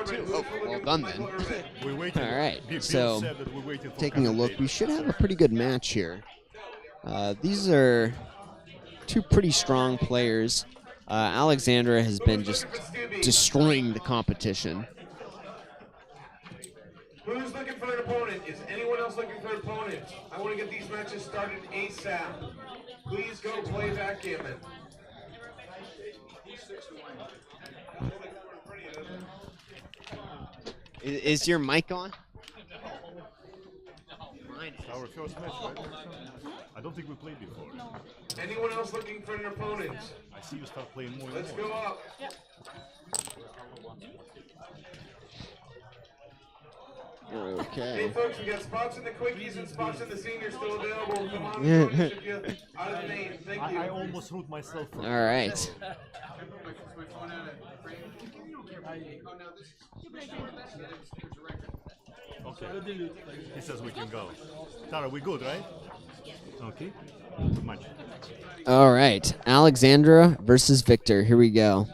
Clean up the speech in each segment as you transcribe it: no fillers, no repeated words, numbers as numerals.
Oh, well done then. All right, so taking a look, we should have a pretty good match here. These are two pretty strong players. Alexandra has been just destroying the competition. Who's looking for an opponent? Is anyone else looking for an opponent? I want to get these matches started ASAP. Please go play backgammon. Is your mic on? Our first match, right? I don't think we played before. Anyone else looking for an opponent? I see you start playing more. Let's go up. Okay. Hey folks, we got spots in the quickies and spots in the seniors still available. Come on, should get out of the main. Thank you. I almost root myself. All right. Okay. He says we can go. Tara, we good, right? Okay. Good match. All right. Alexandra versus Victor. Here we go.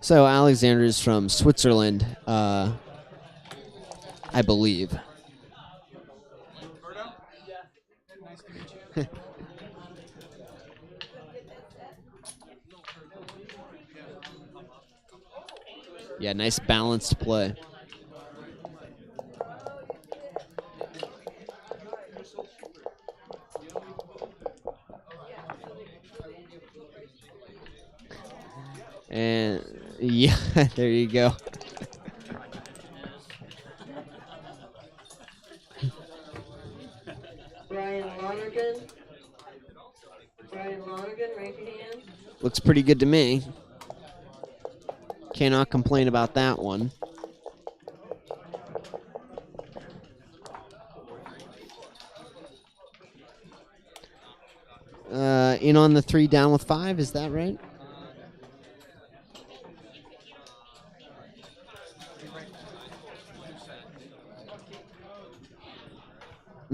So Alexandra is from Switzerland, I believe. Yeah, nice balanced play. And yeah, there you go. Brian Lonergan, raise your hand. Looks pretty good to me. Cannot complain about that one. In on the 3, down with 5, is that right?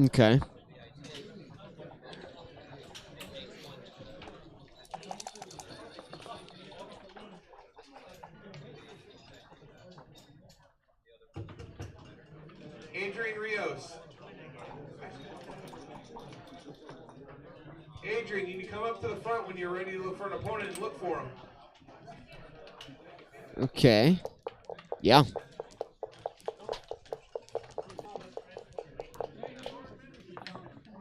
Okay. Adrian Rios. Adrian, you need to come up to the front when you're ready to look for an opponent and look for him. Okay. Yeah.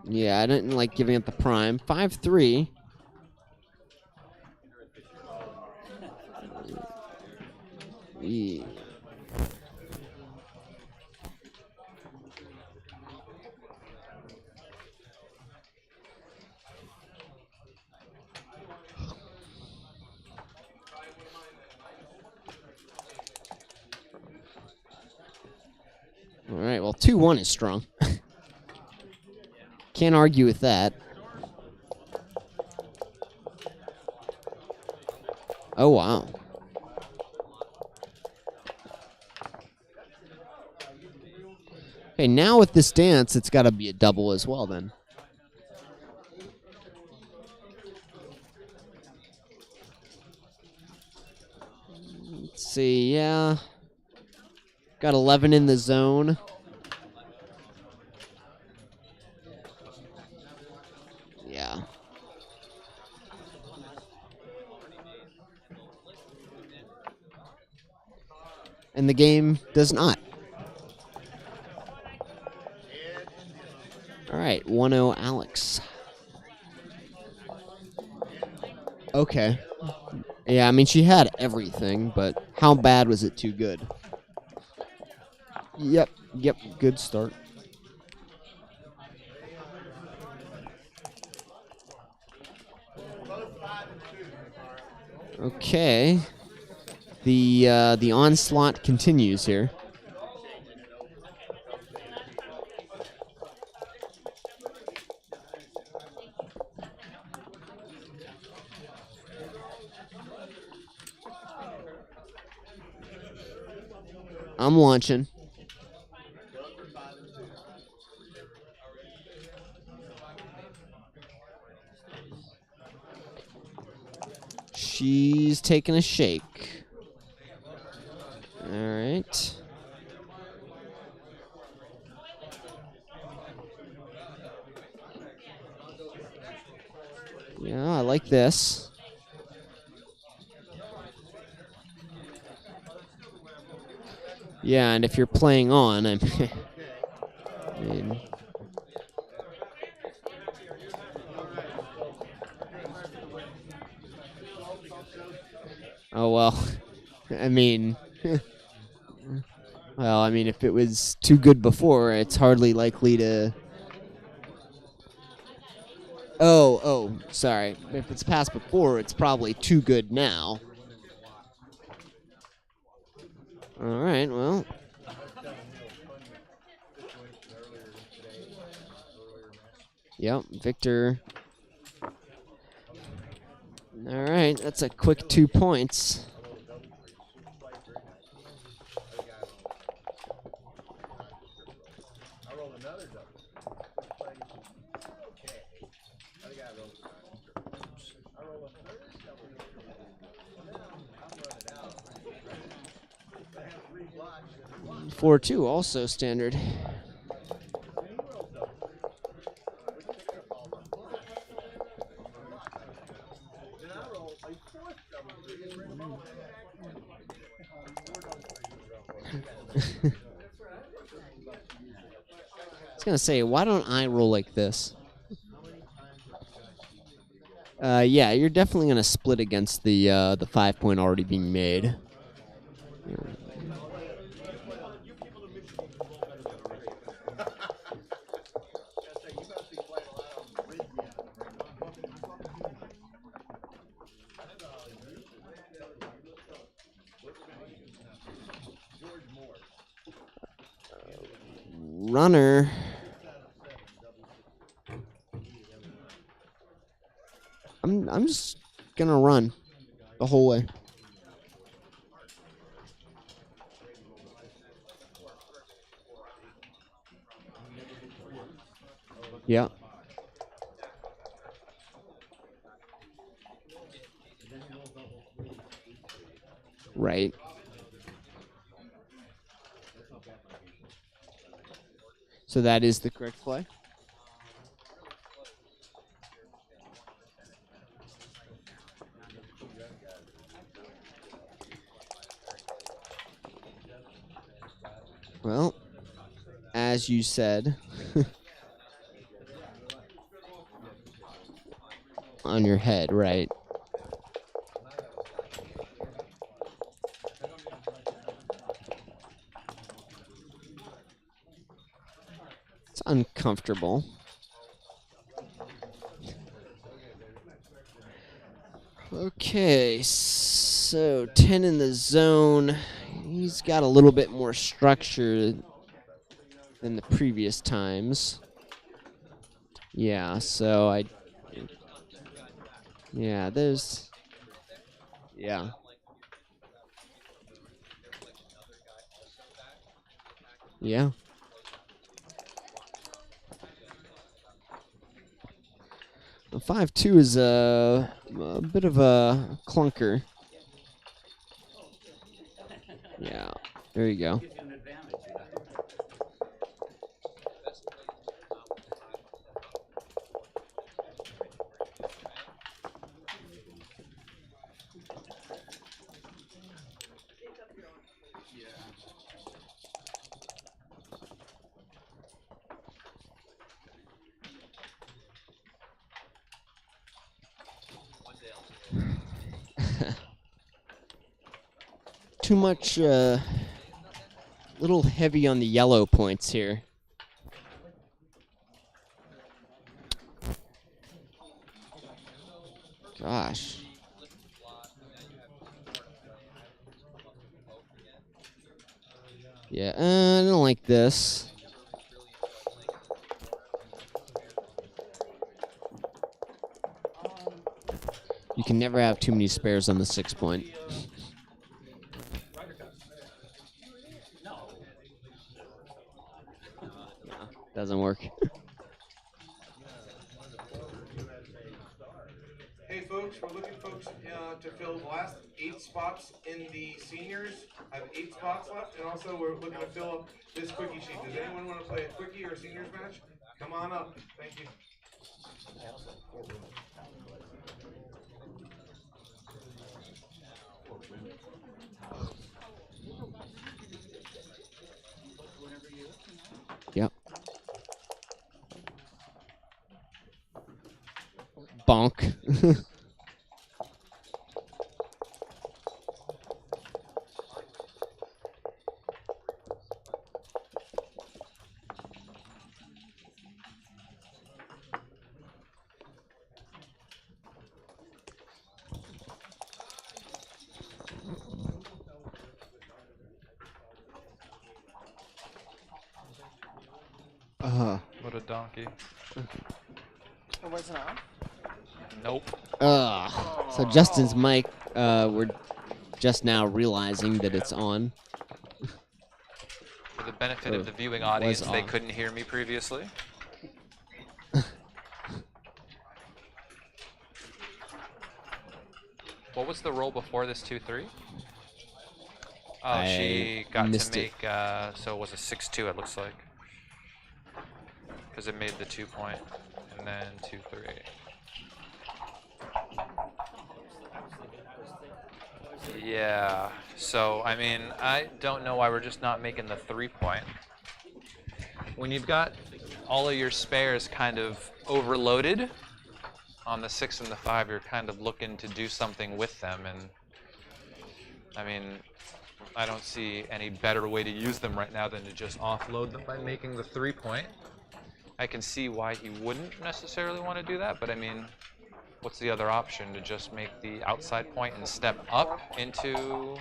Yeah, I didn't like giving it the prime. 5-3. Yeah. All right, well, 2-1 is strong. Can't argue with that. Oh, wow. Okay, now with this dance, it's got to be a double as well, then. Let's see, yeah. Got 11 in the zone. Yeah. And the game does not. All right, 1-0 Alex. Okay. Yeah, I mean, she had everything, but how bad was it too good? Yep, good start. Okay. The onslaught continues here. I'm launching. She's taking a shake. All right. like this. Yeah, and if you're playing on, I mean, oh well. I mean, well, I mean, if it was too good before, it's hardly likely to. Oh, sorry. If it's passed before, it's probably too good now. All right, well. Yep, Victor. All right, that's a quick 2 points. Four two, also standard. I was gonna say, why don't I roll like this? Yeah, you're definitely gonna split against the 5 point already being made. Runner. I'm just gonna run the whole way. Yeah. Right. So that is the correct play? Well, as you said, on your head, right? It's uncomfortable. Okay, so 10 in the zone. He's got a little bit more structure than the previous times. Yeah, so yeah, there's, yeah. Yeah. The 5-2 is a bit of a clunker. Yeah, there you go. Too much, little heavy on the yellow points here. Gosh. Yeah, I don't like this. You can never have too many spares on the 6 point. No, doesn't work. Hey folks, we're looking to fill the last 8 spots in the seniors. I have 8 spots left, and also we're looking to fill up this quickie sheet. Does anyone want to play a quickie or a seniors match? Come on up. Thank you. donk. What a donkey. It wasn't on? Nope. So Justin's mic, we're just now realizing that it's on. For the benefit Or of the viewing was audience, they on. couldn't hear me previously. What was the roll before this 2-3? Oh, she got missed to it. make, so it was a 6-2, it looks like. Because it made the 2 point, and then 2-3. Yeah, so, I mean, I don't know why we're just not making the 3 point. When you've got all of your spares kind of overloaded, on the 6 and the 5, you're kind of looking to do something with them, and I mean, I don't see any better way to use them right now than to just offload them by making the 3 point. I can see why he wouldn't necessarily want to do that, but I meinto just make the outside point and step up into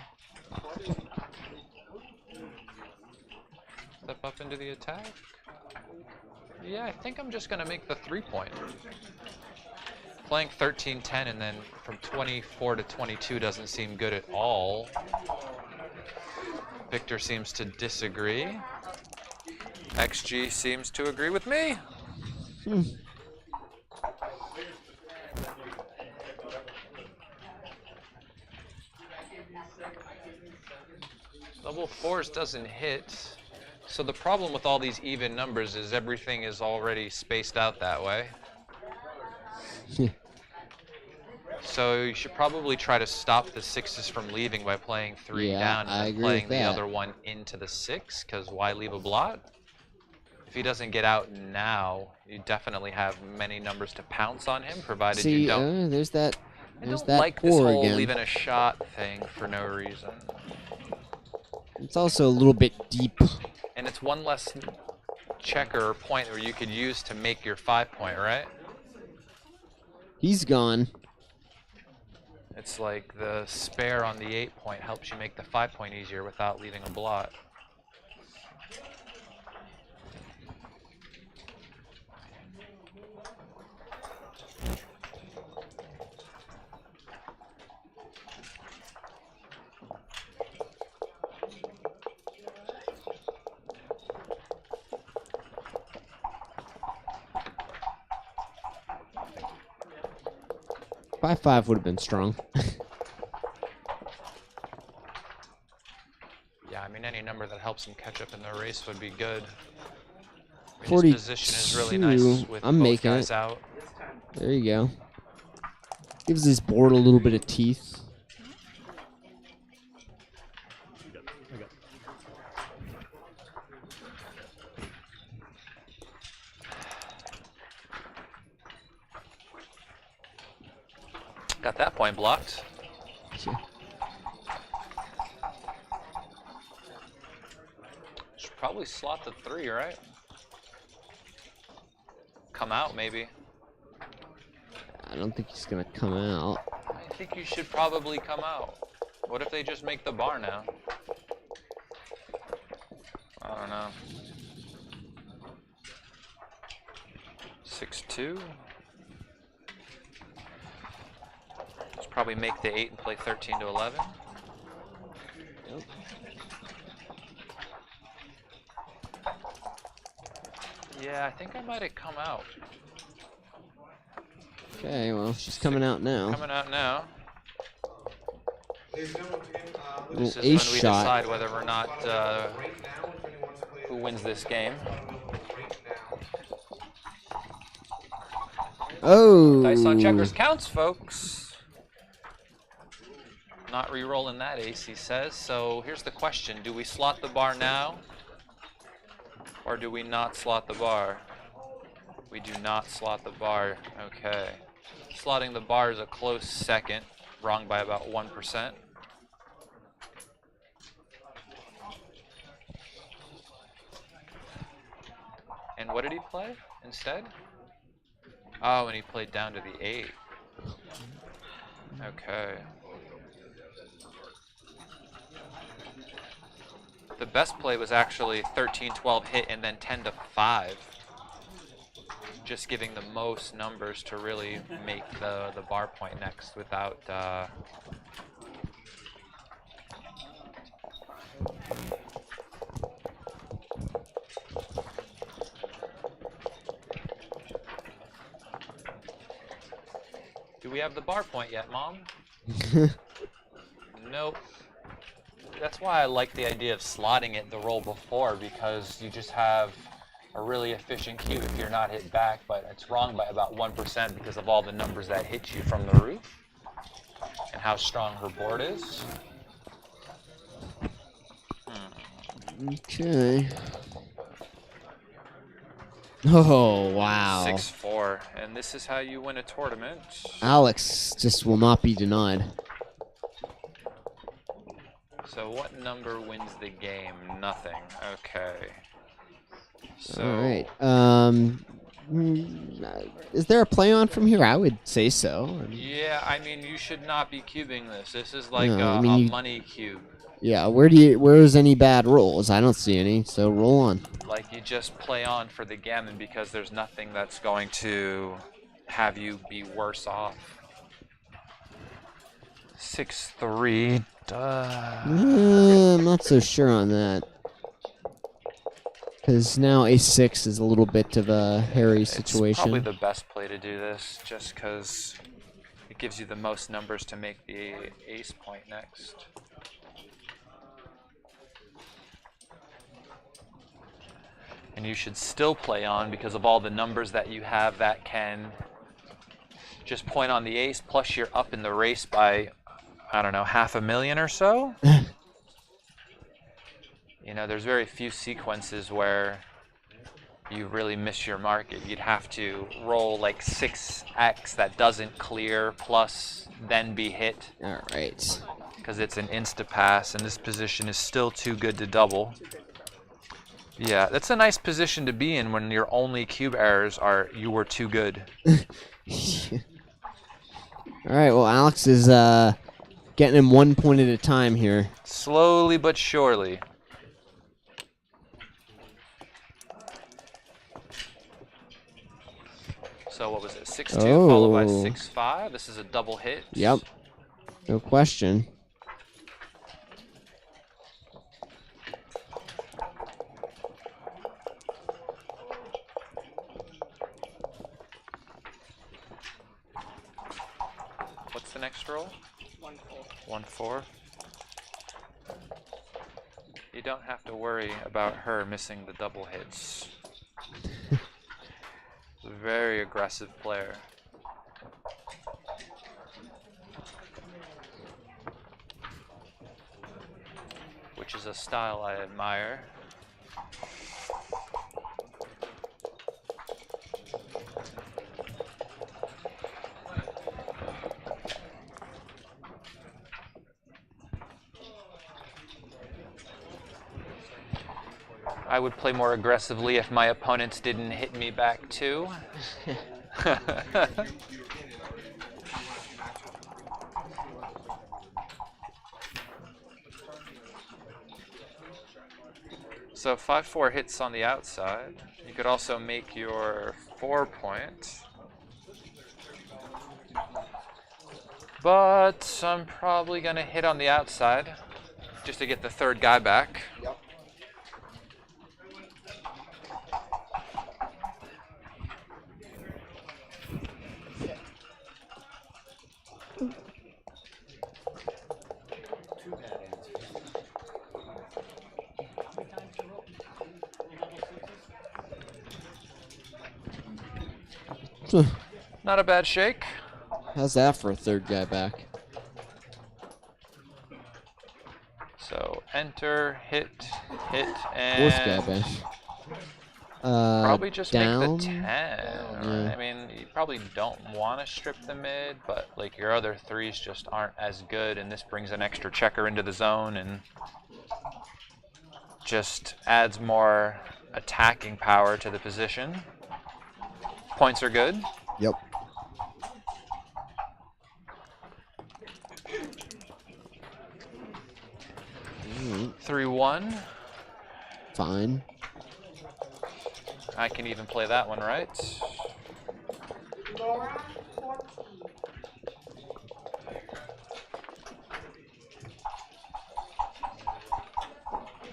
the attack? Yeah, I think I'm just going to make the 3 point. Playing 13-10 and then from 24 to 22 doesn't seem good at all. Victor seems to disagree. XG seems to agree with me. Double fours doesn't hit. So the problem with all these even numbers is everything is already spaced out that way. So you should probably try to stop the 6s from leaving by playing 3 down and then playing the other one into the 6, because why leave a blot? If he doesn't get out now, you definitely have many numbers to pounce on him, provided you don't. There's that. I There's don't that like this four whole again. leaving a shot thing for no reason. It's also a little bit deep. And it's one less checker or point where you could use to make your 5 point, right? He's gone. It's like the spare on the 8 point helps you make the 5 point easier without leaving a blot. Five would have been strong. Yeah, I mean, any number that helps him catch up in the race would be good. I mean, 42. his position is really nice with I'm both making guys it. out. There you go. Gives his board a little bit of teeth. I got Got that point blocked. Yeah. Should probably slot the 3, right? Come out, maybe. I don't think he's gonna come out. I think you should probably come out. What if they just make the bar now? I don't know. 6-2. Let's probably make the 8 and play 13 to 11. Yep. Yeah, I think I might have come out. Okay, well, she's coming out now. Coming out now. Ladies and gentlemen, once again, Little This is ace when we shot. decide whether or not right now, if anyone wants to play who wins this game. right now. Oh! Dice on checkers counts, folks. Not re-rolling that ace, he says. So here's the question. Do we slot the bar now? Or do we not slot the bar? We do not slot the bar. Okay. Slotting the bar is a close second, wrong by about 1%. And what did he play instead? Oh, and he played down to the 8. Okay. The best play was actually 13-12 hit and then 10-5. Just giving the most numbers to really make the bar point next without Do we have the bar point yet, Mom? Nope. That's why I like the idea of slotting it the roll before, because you just have a really efficient cube if you're not hit back, but it's wrong by about 1% because of all the numbers that hit you from the roof and how strong her board is. Okay. Oh, wow. 6-4, and this is how you win a tournament. Alex just will not be denied. So what number wins the game? Nothing. Okay. So All right. Is there a play on from here? I would say so. yeah, I mean, you should not be cubing this. This is like No, a I mean, money cube. Yeah, where's any bad rolls? I don't see any, so roll on. Like, you just play on for the gammon because there's nothing that's going to have you be worse off. 6-3. I'm not so sure on that. Because now a6 is a little bit of a hairy situation. It's probably the best play to do this, just because it gives you the most numbers to make the ace point next. And you should still play on because of all the numbers that you have that can just point on the ace, plus you're up in the race by, I don't know, 500,000 or so. You know, there's very few sequences where you really miss your market. You'd have to roll like 6x that doesn't clear, plus then be hit. All right. Because it's an insta-pass, and this position is still too good to double. Yeah, that's a nice position to be in when your only cube errors are you were too good. All right, well, Alex is getting him 1 point at a time here. Slowly but surely. So what was it, 6-2 followed by 6-5? This is a double hit. Yep, no question. What's the next roll? 1-4. You don't have to worry about her missing the double hits. Very aggressive player. Which is a style I admire. I would play more aggressively if my opponents didn't hit me back too. So 5-4 hits on the outside. You could also make your 4 point. But I'm probably gonna hit on the outside just to get the third guy back. Yep. Not a bad shake. How's that for a third guy back? So enter, hit, and Fourth guy back. probably just down? make the 10. Yeah. I mean, probably don't want to strip the mid, but like your other threes just aren't as good, and this brings an extra checker into the zone and just adds more attacking power to the position. Points are good. Yep. Mm. 3-1. Fine. I can even play that one, right? Laura 14.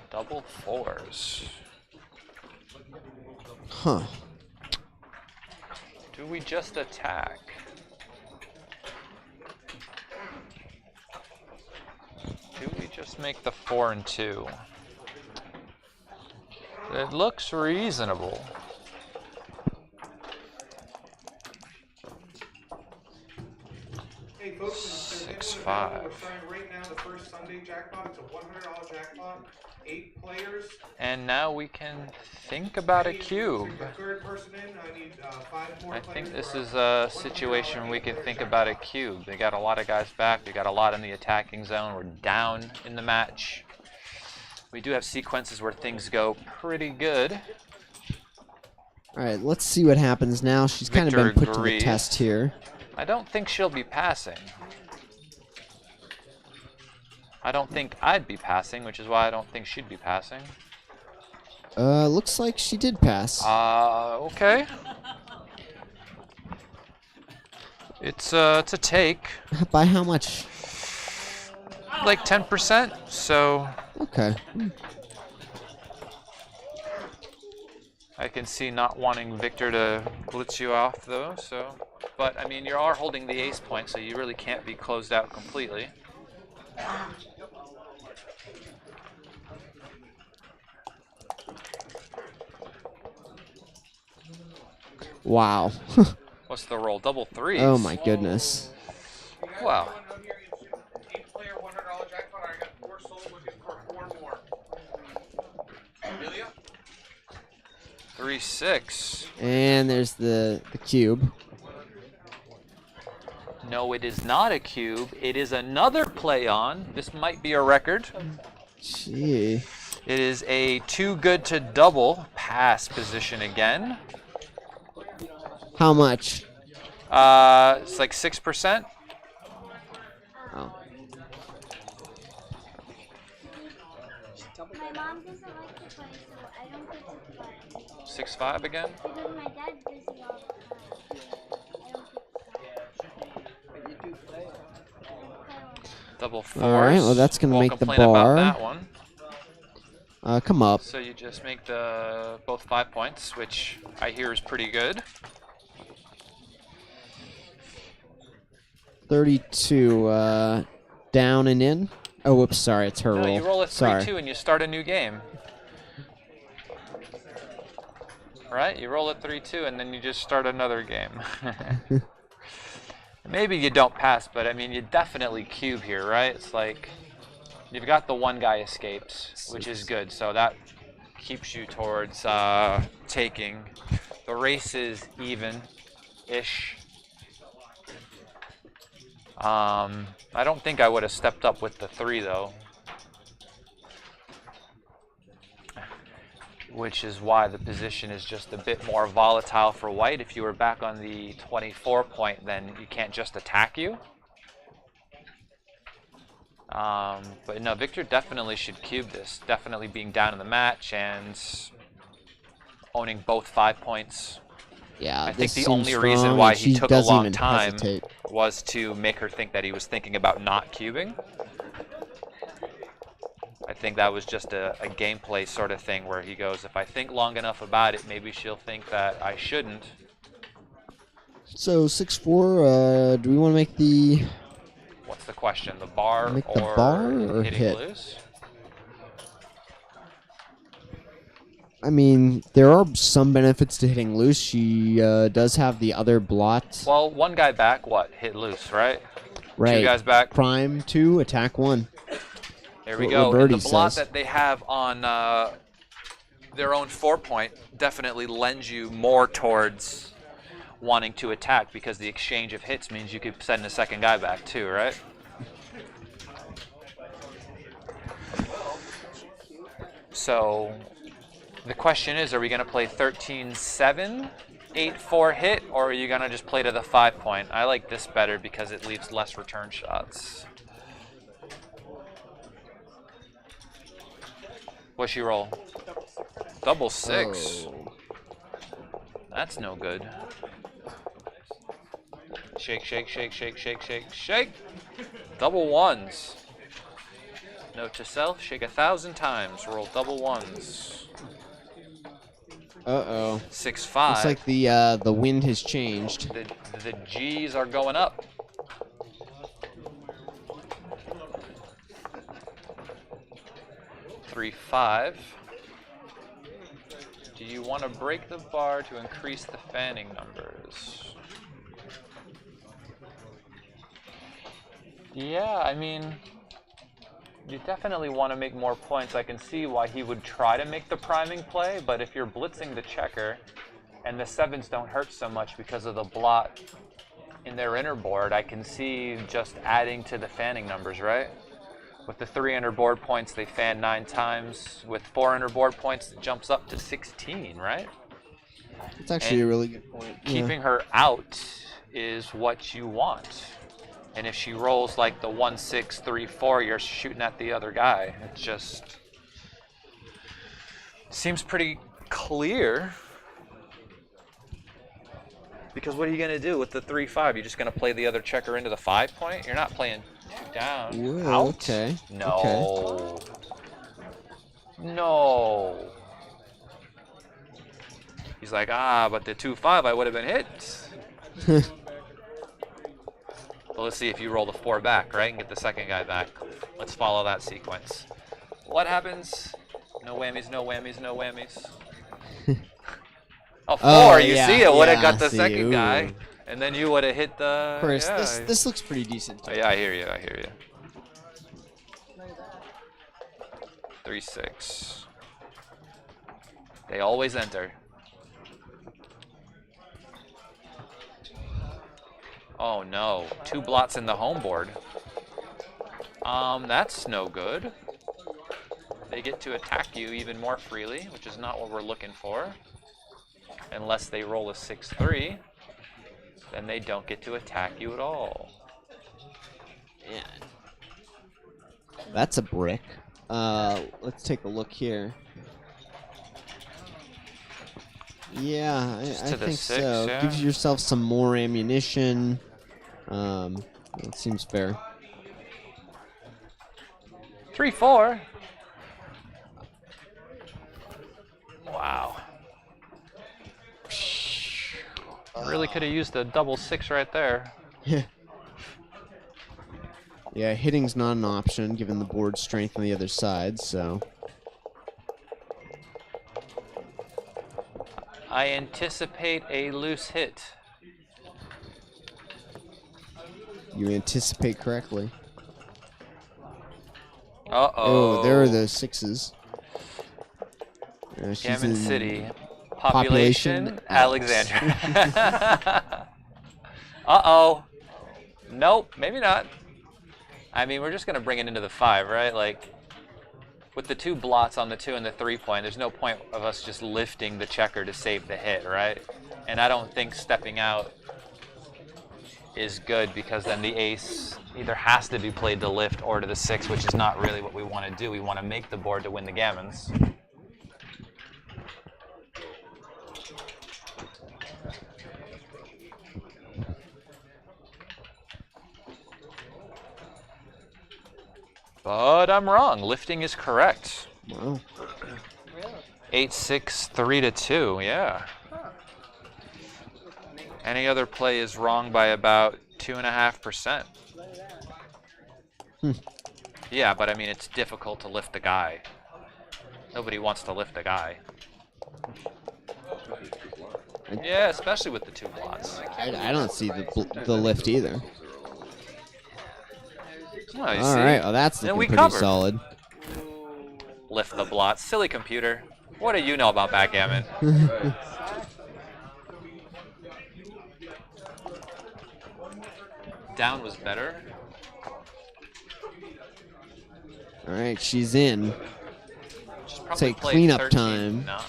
Double fours. Huh. Do we just attack? Do we just make the 4 and 2? It looks reasonable. Hey folks, if there's 6-5. anyone available, we're starting right now the first Sunday jackpot. It's a $100 jackpot, 8 players. And now we can think about a cube. The third person in, I need 5 more I players think this for is a situation we can think about a cube. They got a lot of guys back. They got a lot in the attacking zone. We're down in the match. We do have sequences where things go pretty good. All right, let's see what happens now. She's kind of Victor been put agrees. to the test here. I don't think she'll be passing. I don't think I'd be passing, which is why I don't think she'd be passing. Looks like she did pass. Okay. It's a take. By how much? Like 10%, so Okay. I can see not wanting Victor to blitz you off though, so. But I mean, you are holding the ace point, so you really can't be closed out completely. Wow. What's the roll? Double threes? Oh my goodness. Wow. 8-player $100 jackpot. I got 4 sold looking for 4 more. Amelia? 3-6. And there's the cube. No, it is not a cube. It is another play on. This might be a record. Gee. It is a too good to double pass position again. How much? It's like 6%. Oh. My mom doesn't like to play, so I don't get to play. 6-5 again. Because my dad does it all the time. I don't get to play. Double fours. All right, well, that's gonna Won't make the complain about bar. that one. Come up. So you just make the both 5 points, which I hear is pretty good. 32. Down and in. Oh, whoops. Sorry, it's her No, roll. you roll a 3-2 Sorry. and you start a new game. Right? You roll a 3-2 and then you just start another game. Maybe you don't pass, but I mean, you definitely cube here, right? It's like you've got the one guy escapes, which is good. So that keeps you towards taking. The race is even-ish. I don't think I would have stepped up with the 3 though, which is why the position is just a bit more volatile for white. If you were back on the 24 point, then you can't just attack you. But no, Victor definitely should cube this, definitely being down in the match and owning both 5 points. Yeah, I think this the seems only reason strong, why and he she took a doesn't long even time hesitate. was to make her think that he was thinking about not cubing. I think that was just a gameplay sort of thing where he goes, if I think long enough about it, maybe she'll think that I shouldn't. So 6-4. Do we want to make the? What's the question? The bar Make or, the bar or hitting hit? loose? I mean, there are some benefits to hitting loose. She does have the other blot. Well, one guy back, what? Hit loose, right? Right. 2 guys back. Prime 2, attack 1. There we What go. And Birdie the blot says. that they have on their own 4 point definitely lends you more towards wanting to attack because the exchange of hits means you could send a second guy back too, right? So the question is, are we going to play 13-7, 8-4 hit, or are you going to just play to the 5 point? I like this better because it leaves less return shots. What's she roll? Double six. Oh. That's no good. Shake, shake, shake, shake, shake, shake, shake. Double ones. Note to self, shake 1,000 times. Roll double ones. Uh-oh. 6-5. Looks like the wind has changed. The G's are going up. Three, 5. Do you want to break the bar to increase the fanning numbers? Yeah, I mean, you definitely want to make more points. I can see why he would try to make the priming play, but if you're blitzing the checker and the 7s don't hurt so much because of the blot in their inner board, I can see just adding to the fanning numbers, right? With the 3 inner board points, they fan 9 times. With 4 inner board points, it jumps up to 16, right? It's actually a really good point. Keeping her out is what you want. And if she rolls like the 1-6-3-4, you're shooting at the other guy. It just seems pretty clear. Because what are you going to do with the 3-5? You're just going to play the other checker into the 5 point? You're not playing 2 down. Yeah, Out? okay. No. Okay. No. He's like, but the 2-5, I would have been hit. Well, let's see if you roll the 4 back, right, and get the second guy back. Let's follow that sequence. What happens? No whammies, no whammies, no whammies. Oh, 4, Oh, you yeah, see, it would have got yeah, the see, second guy, ooh. and then you would have hit the... Of course, yeah. this looks pretty decent. Oh, yeah, I hear you, I hear you. Look at that. 3-6. They always enter. Oh no, 2 blots in the home board. That's no good. They get to attack you even more freely, which is not what we're looking for. Unless they roll a 6-3, then they don't get to attack you at all. Man. That's a brick. Let's take a look here. Yeah, I to the think 6, so. yeah. Gives yourself some more ammunition. It seems fair. 3-4. Wow. Really could have used a double 6 right there. Yeah, hitting's not an option given the board strength on the other side, so. I anticipate a loose hit. You anticipate correctly. Uh-oh. Oh, there are those 6s. She's Gammon in City. population Population, Alexandra. Uh-oh. Nope, maybe not. I mean, we're just going to bring it into the 5, right? Like, with the 2 blots on the 2 and the 3 point, there's no point of us just lifting the checker to save the hit, right? And I don't think stepping out is good because then the ace either has to be played to lift or to the 6, which is not really what we want to do. We want to make the board to win the gammons. But I'm wrong. Lifting is correct. Wow. Really? 8-6, 3-2. Yeah. Any other play is wrong by about 2.5%. Look at that. Yeah, but I mean, it's difficult to lift the guy. Nobody wants to lift the guy. Yeah, especially with the 2 blots. I don't see the lift either. Oh, you All see? right, well, that's Then looking we pretty covered. solid. Lift the blots. Silly computer. What do you know about backgammon? down was better. All right, she's in. Just probably Say play cleanup 13, time. No,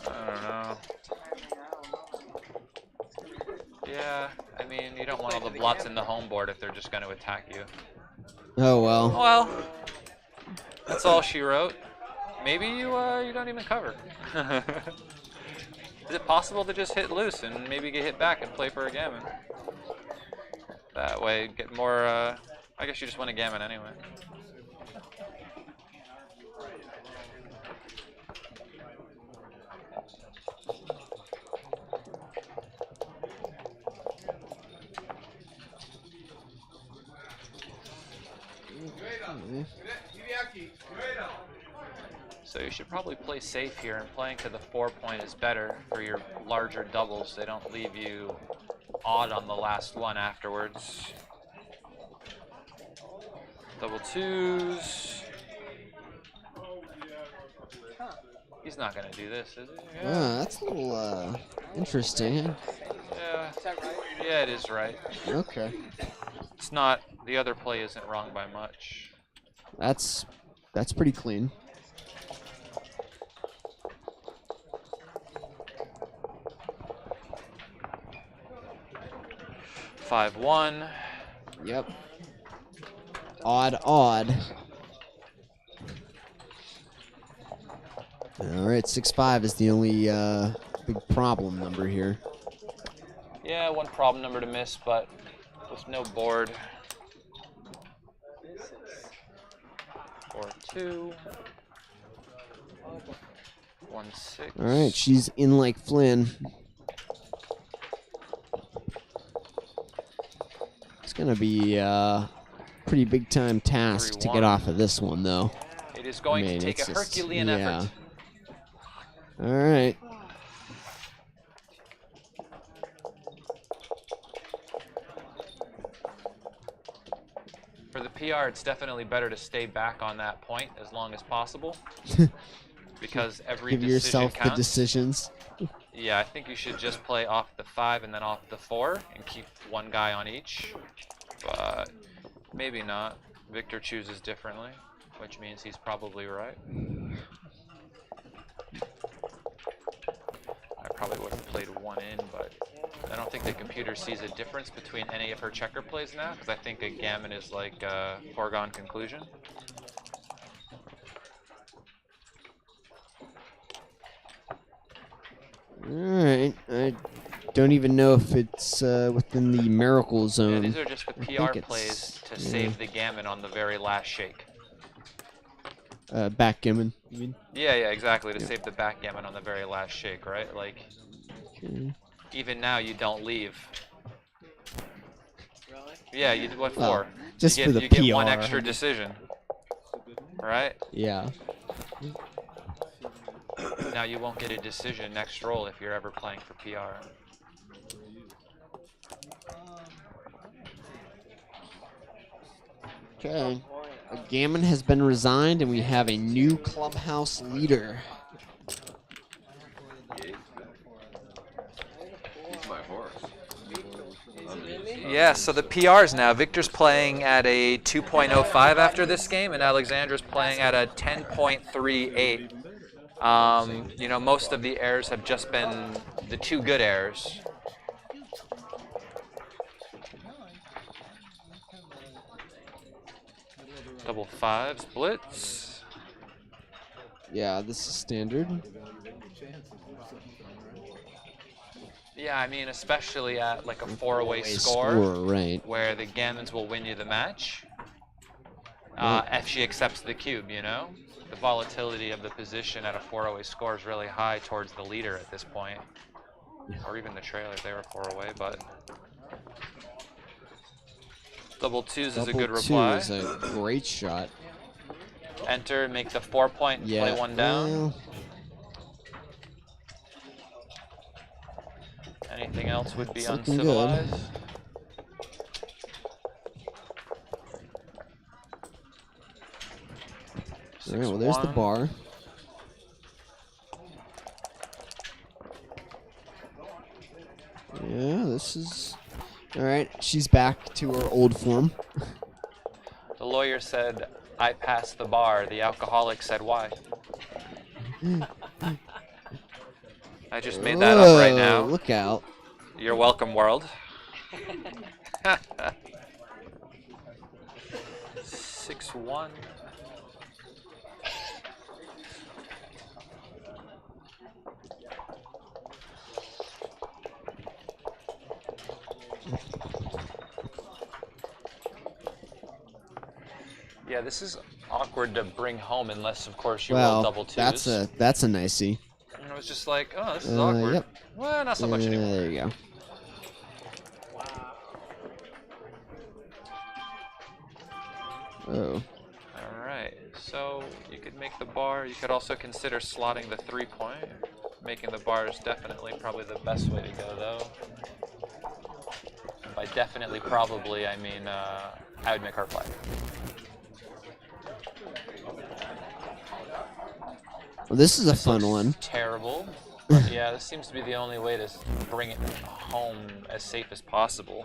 I don't know. Yeah, I mean, you don't want all the blots in the home board if they're just going to attack you. Oh well. Well, that's all she wrote. Maybe you don't even cover. Is it possible to just hit loose and maybe get hit back and play for a gammon? That way, get more. I guess you just win a gammon anyway. So you should probably play safe here, and playing to the 4 point is better for your larger doubles. They don't leave you odd on the last one afterwards. Double twos. He's not going to do this, is he? Yeah. That's a little interesting. Yeah. Yeah, it is right. Okay. It's not, the other play isn't wrong by much. That's pretty clean. 5-1. Yep. Odd. All right, 6-5 is the only big problem number here. Yeah, one problem number to miss, but with no board. 4-2. 1-6. All right, she's in like Flynn. It's gonna be a pretty big time task to get 3-1. off of this one, though. It is going to take it's a just- Herculean yeah. effort. All right. For the PR, it's definitely better to stay back on that point as long as possible, because every Give decision yourself counts. the decisions. Yeah, I think you should just play off the 5 and then off the 4 and keep one guy on each, but maybe not. Victor chooses differently, which means he's probably right. I probably would have played 1 in, but I don't think the computer sees a difference between any of her checker plays now, because I think a gammon is like a foregone conclusion. Alright, I don't even know if it's within the miracle Yeah, zone. these are just the I PR think it's- plays to yeah. save the gammon on the very last shake. Backgammon, you mean? Yeah, exactly, to save the backgammon on the very last shake, right? Like, Okay. even now you don't leave. Yeah, you did what Well, for? just you for get, the you get one PR. extra decision, right? Yeah. Now you won't get a decision next roll if you're ever playing for PR. Okay. A gammon has been resigned, and we have a new clubhouse leader. Yeah, so the PRs now. Victor's playing at a 2.05 after this game, and Alexandra's playing at a 10.38. You know, most of the errors have just been the 2 good errors. Double 5s, blitz. Yeah, this is standard. Yeah, I mean, especially at like a 4-away score, Right. where the gammons will win you the match. If she accepts the cube, you know? The volatility of the position at a 4-away score is really high towards the leader at this point. Or even the trailer if they were 4 away, but... Double 2s is a good reply. Double 2 is a great shot. Enter, make the 4 point, Yeah. play 1 down. Well, Anything else would be It's looking good. uncivilized. all right, well, there's the 6-1. bar. Yeah, this is All right, she's back to her old form. The lawyer said, "I passed the bar." The alcoholic said, "Why?" I just made that up right now. Look out. You're welcome, world. 6-1. Yeah, this is awkward to bring home unless, of course, you roll double twos. That's a nicey. And I was just like, oh, this is awkward. Yep. Well, not so much anymore. There you go. Oh. All right, so you could make the bar. You could also consider slotting the 3-point. Making the bar is definitely probably the best way to go, though. And by definitely, probably, I mean I would make her play. Well, this is a fun one. Terrible. But yeah, this seems to be the only way to bring it home as safe as possible.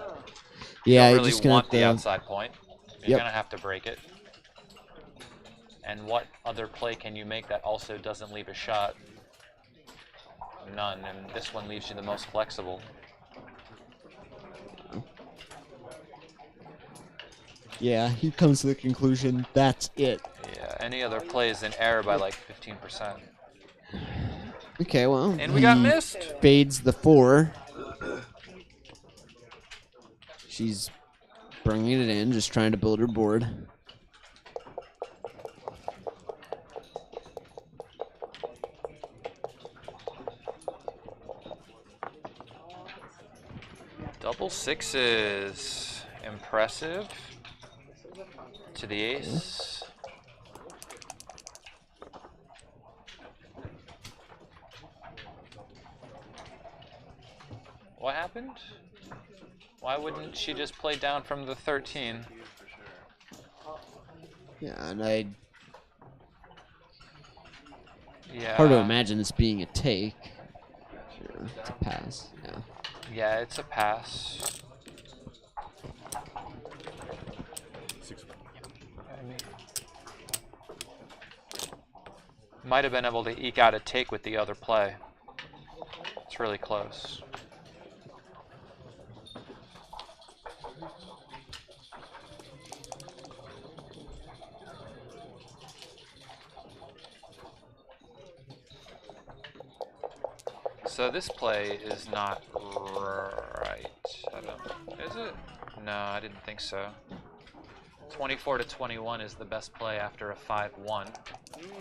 Yeah, you you don't really just gonna want have the to, outside point. You're Yep. gonna have to break it. And what other play can you make that also doesn't leave a shot? None, and this one leaves you the most flexible. Yeah, he comes to the conclusion that's it. Yeah, any other play is in error by like 15%. Okay, well, And we got he missed. Fades the 4. She's bringing it in, just trying to build her board. Double sixes. Impressive. To the ace. What happened? Why wouldn't she just play down from the 13? Yeah, and Yeah. hard to imagine this being a take. Sure, it's a pass. Yeah. Yeah, it's a pass. Might have been able to eke out a take with the other play. It's really close. So this play is not right. I don't, is it? No, I didn't think so. 24 to 21 is the best play after a 5-1. Really?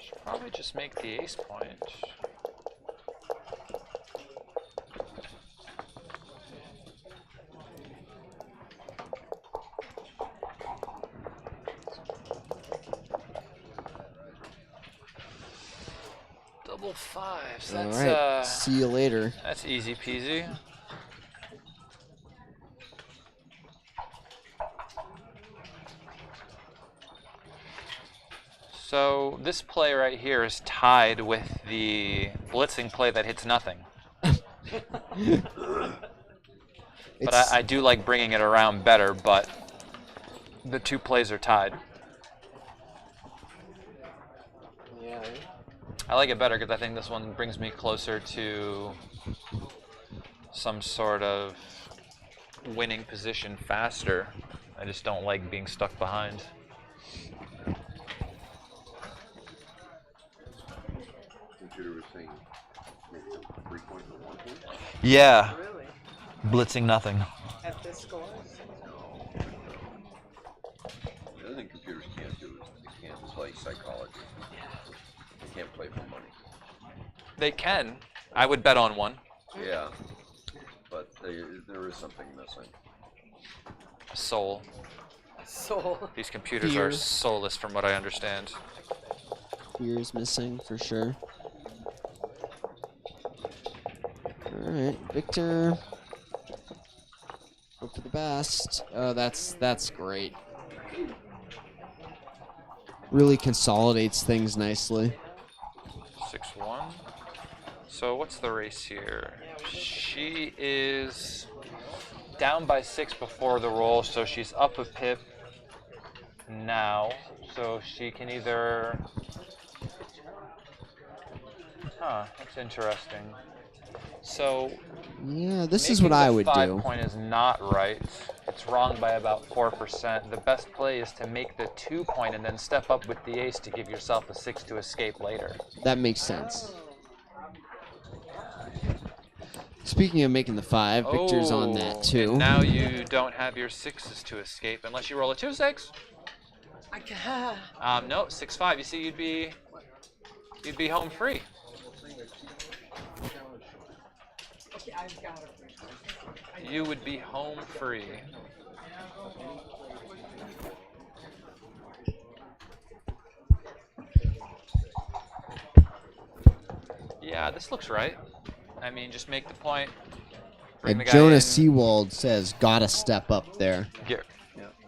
Should probably just make the ace point. Double fives. That's All right. See you later. That's easy peasy. So this play right here is tied with the blitzing play that hits nothing. But I do like bringing it around better, but the two plays are tied. Yeah. I like it better because I think this one brings me closer to some sort of winning position faster. I just don't like being stuck behind. Computer was saying maybe 3 points or 1 point. Yeah, Really? blitzing nothing. At this score? The other thing computers can't do is they can't play psychology. They can't play for money. They can. I would bet on one. Yeah, but there is something missing. Soul. Soul. These computers Fear. are soulless from what I understand. Fear is missing for sure. right, Victor. Hope for the best. Oh, that's great. Really consolidates things nicely. 6-1. So what's the race here? She is down by 6 before the roll, so she's up a pip now. So she can either... Huh, that's interesting. So Yeah, this is what I would the do. 5 point is not right. It's wrong by about 4%. The best play is to make the 2 point and then step up with the ace to give yourself a 6 to escape later. That makes sense. Speaking of making the 5, Victor's on that too. And now you don't have your 6s to escape unless you roll a 2-6. I can't. No, 6-5. You see, you'd be home free. Okay, I've got it. You would be home free. Yeah, this looks right. I mean, just make the point. Bring the guy Jonah in. Seawald says, gotta step up there.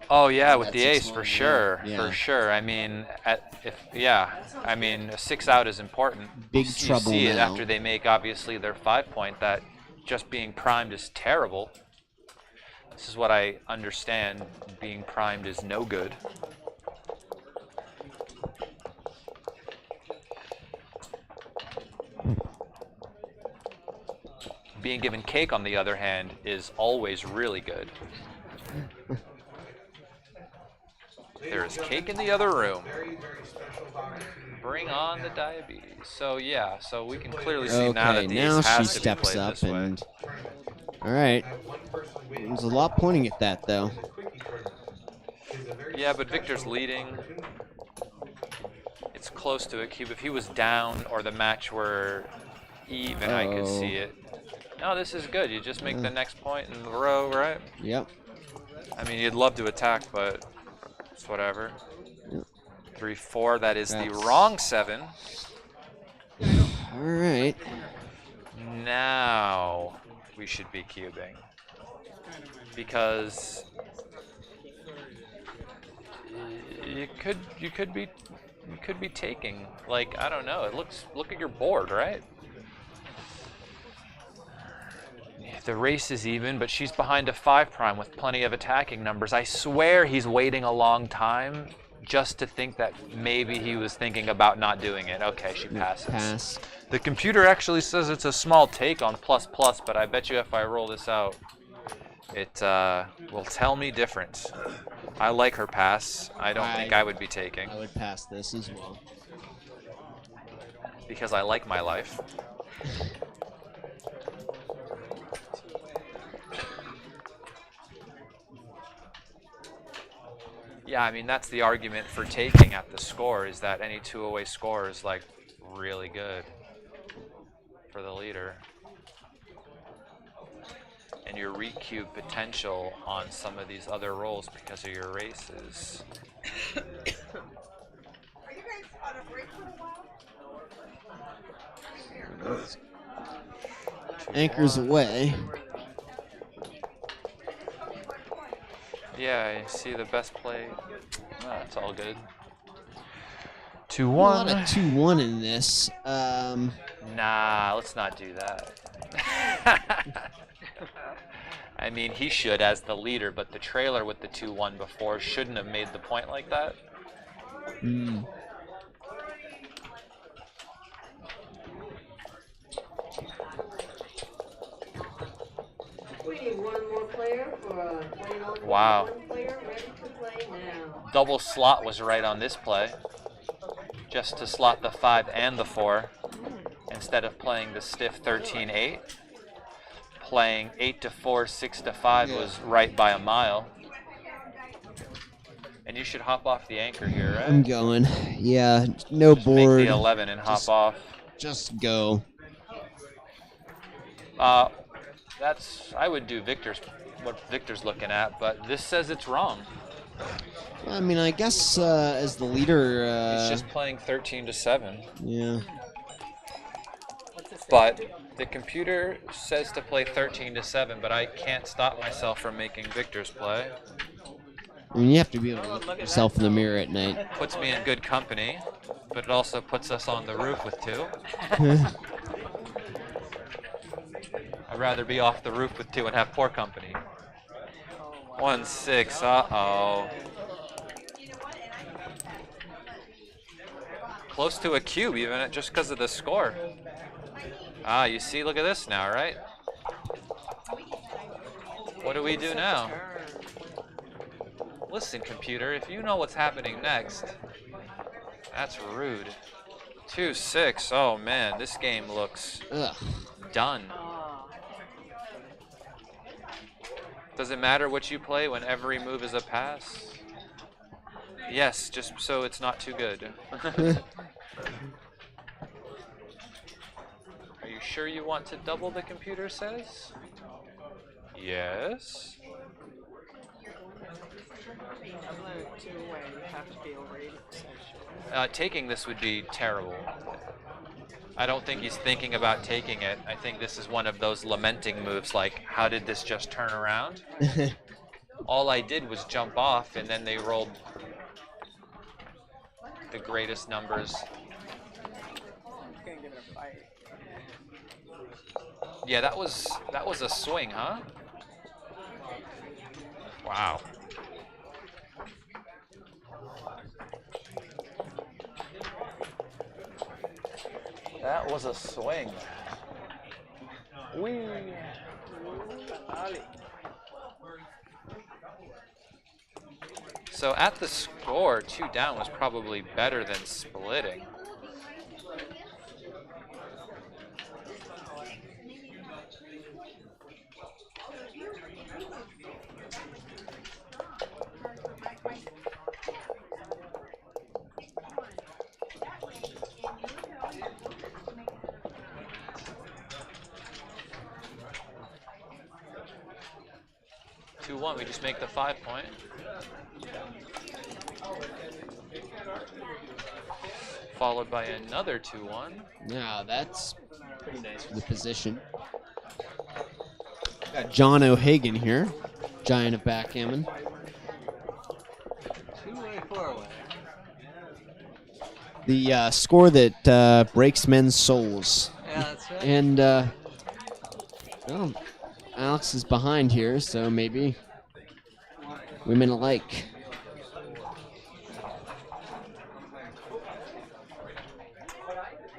Oh yeah, with the That's ace for 6-1, sure, yeah. for sure. I mean, I mean, a 6 out is important. Big You trouble see it now. after they make obviously their 5 point that just being primed is terrible. This is what I understand. Being primed is no good. Being given cake, on the other hand, is always really good. There is cake in the other room. Bring on the diabetes. So yeah, so we can clearly see now that Okay, the now ace she has to be steps played up this way. and... Alright. There's a lot pointing at that, though. Yeah, but Victor's leading. It's close to a cube. If he was down or the match were even, I could see it. No, this is good. You just make the next point in the row, right? Yep. I mean, you'd love to attack, but it's whatever. 3-4, that is the wrong 7. Alright. Now we should be cubing. Because you could be taking, like, I don't know, look at your board, right? The race is even, but she's behind a 5 prime with plenty of attacking numbers. I swear he's waiting a long time just to think that maybe he was thinking about not doing it. Okay, she passes. Pass. The computer actually says it's a small take on ++, but I bet you if I roll this out, it will tell me different. I like her pass. I don't think I would be taking. I would pass this as well. Because I like my life. Yeah, I mean, that's the argument for taking at the score, is that any 2-away score is, like, really good for the leader. And your recube potential on some of these other rolls because of your races. Are you guys on a break for a while? Anchors away. Yeah, you see the best play. Oh, it's all good. A lot of 2-1. 2-1 in this. Nah, let's not do that. I mean, he should as the leader, but the trailer with the 2-1 before shouldn't have made the point like that. We need one more player for a $20 Wow. one player ready to play now. Double slot was right on this play. Just to slot the 5 and the 4. Instead of playing the stiff 13-8. Playing 8-4, 6-5 was right by a mile. And you should hop off the anchor here, right? I'm going. Yeah, no Just board. make the 11 and hop off. Just go. I would do what Victor's looking at, but this says it's wrong. I mean, I guess as the leader... He's just playing 13-7. Yeah. What's this? But The computer says to play 13-7, but I can't stop myself from making Victor's play. I mean, you have to be able to look at yourself in the mirror at night. Puts me in good company, but it also puts us on the roof with 2. I'd rather be off the roof with 2 and have poor company. 1-6, uh-oh. Close to a cube, even just because of the score. Ah, you see, look at this now, right? What do we do now? Listen, computer, if you know what's happening next, that's rude. 2-6, oh man, this game looks done. Does it matter what you play when every move is a pass? Yes, just so it's not too good. Are you sure you want to double, the computer says? Yes. Taking this would be terrible. I don't think he's thinking about taking it. I think this is one of those lamenting moves, like, how did this just turn around? All I did was jump off, and then they rolled the greatest numbers. Yeah, that was a swing, huh? Wow. That was a swing. Whee. So at the score, 2 down was probably better than splitting. We just make the 5 point. Followed by another 2-1. Yeah, that's pretty nice for the position. Got John O'Hagan here, giant of backgammon. Two-way, four-way. The score that breaks men's souls. Yeah, that's right. And well, Alex is behind here, so maybe women alike.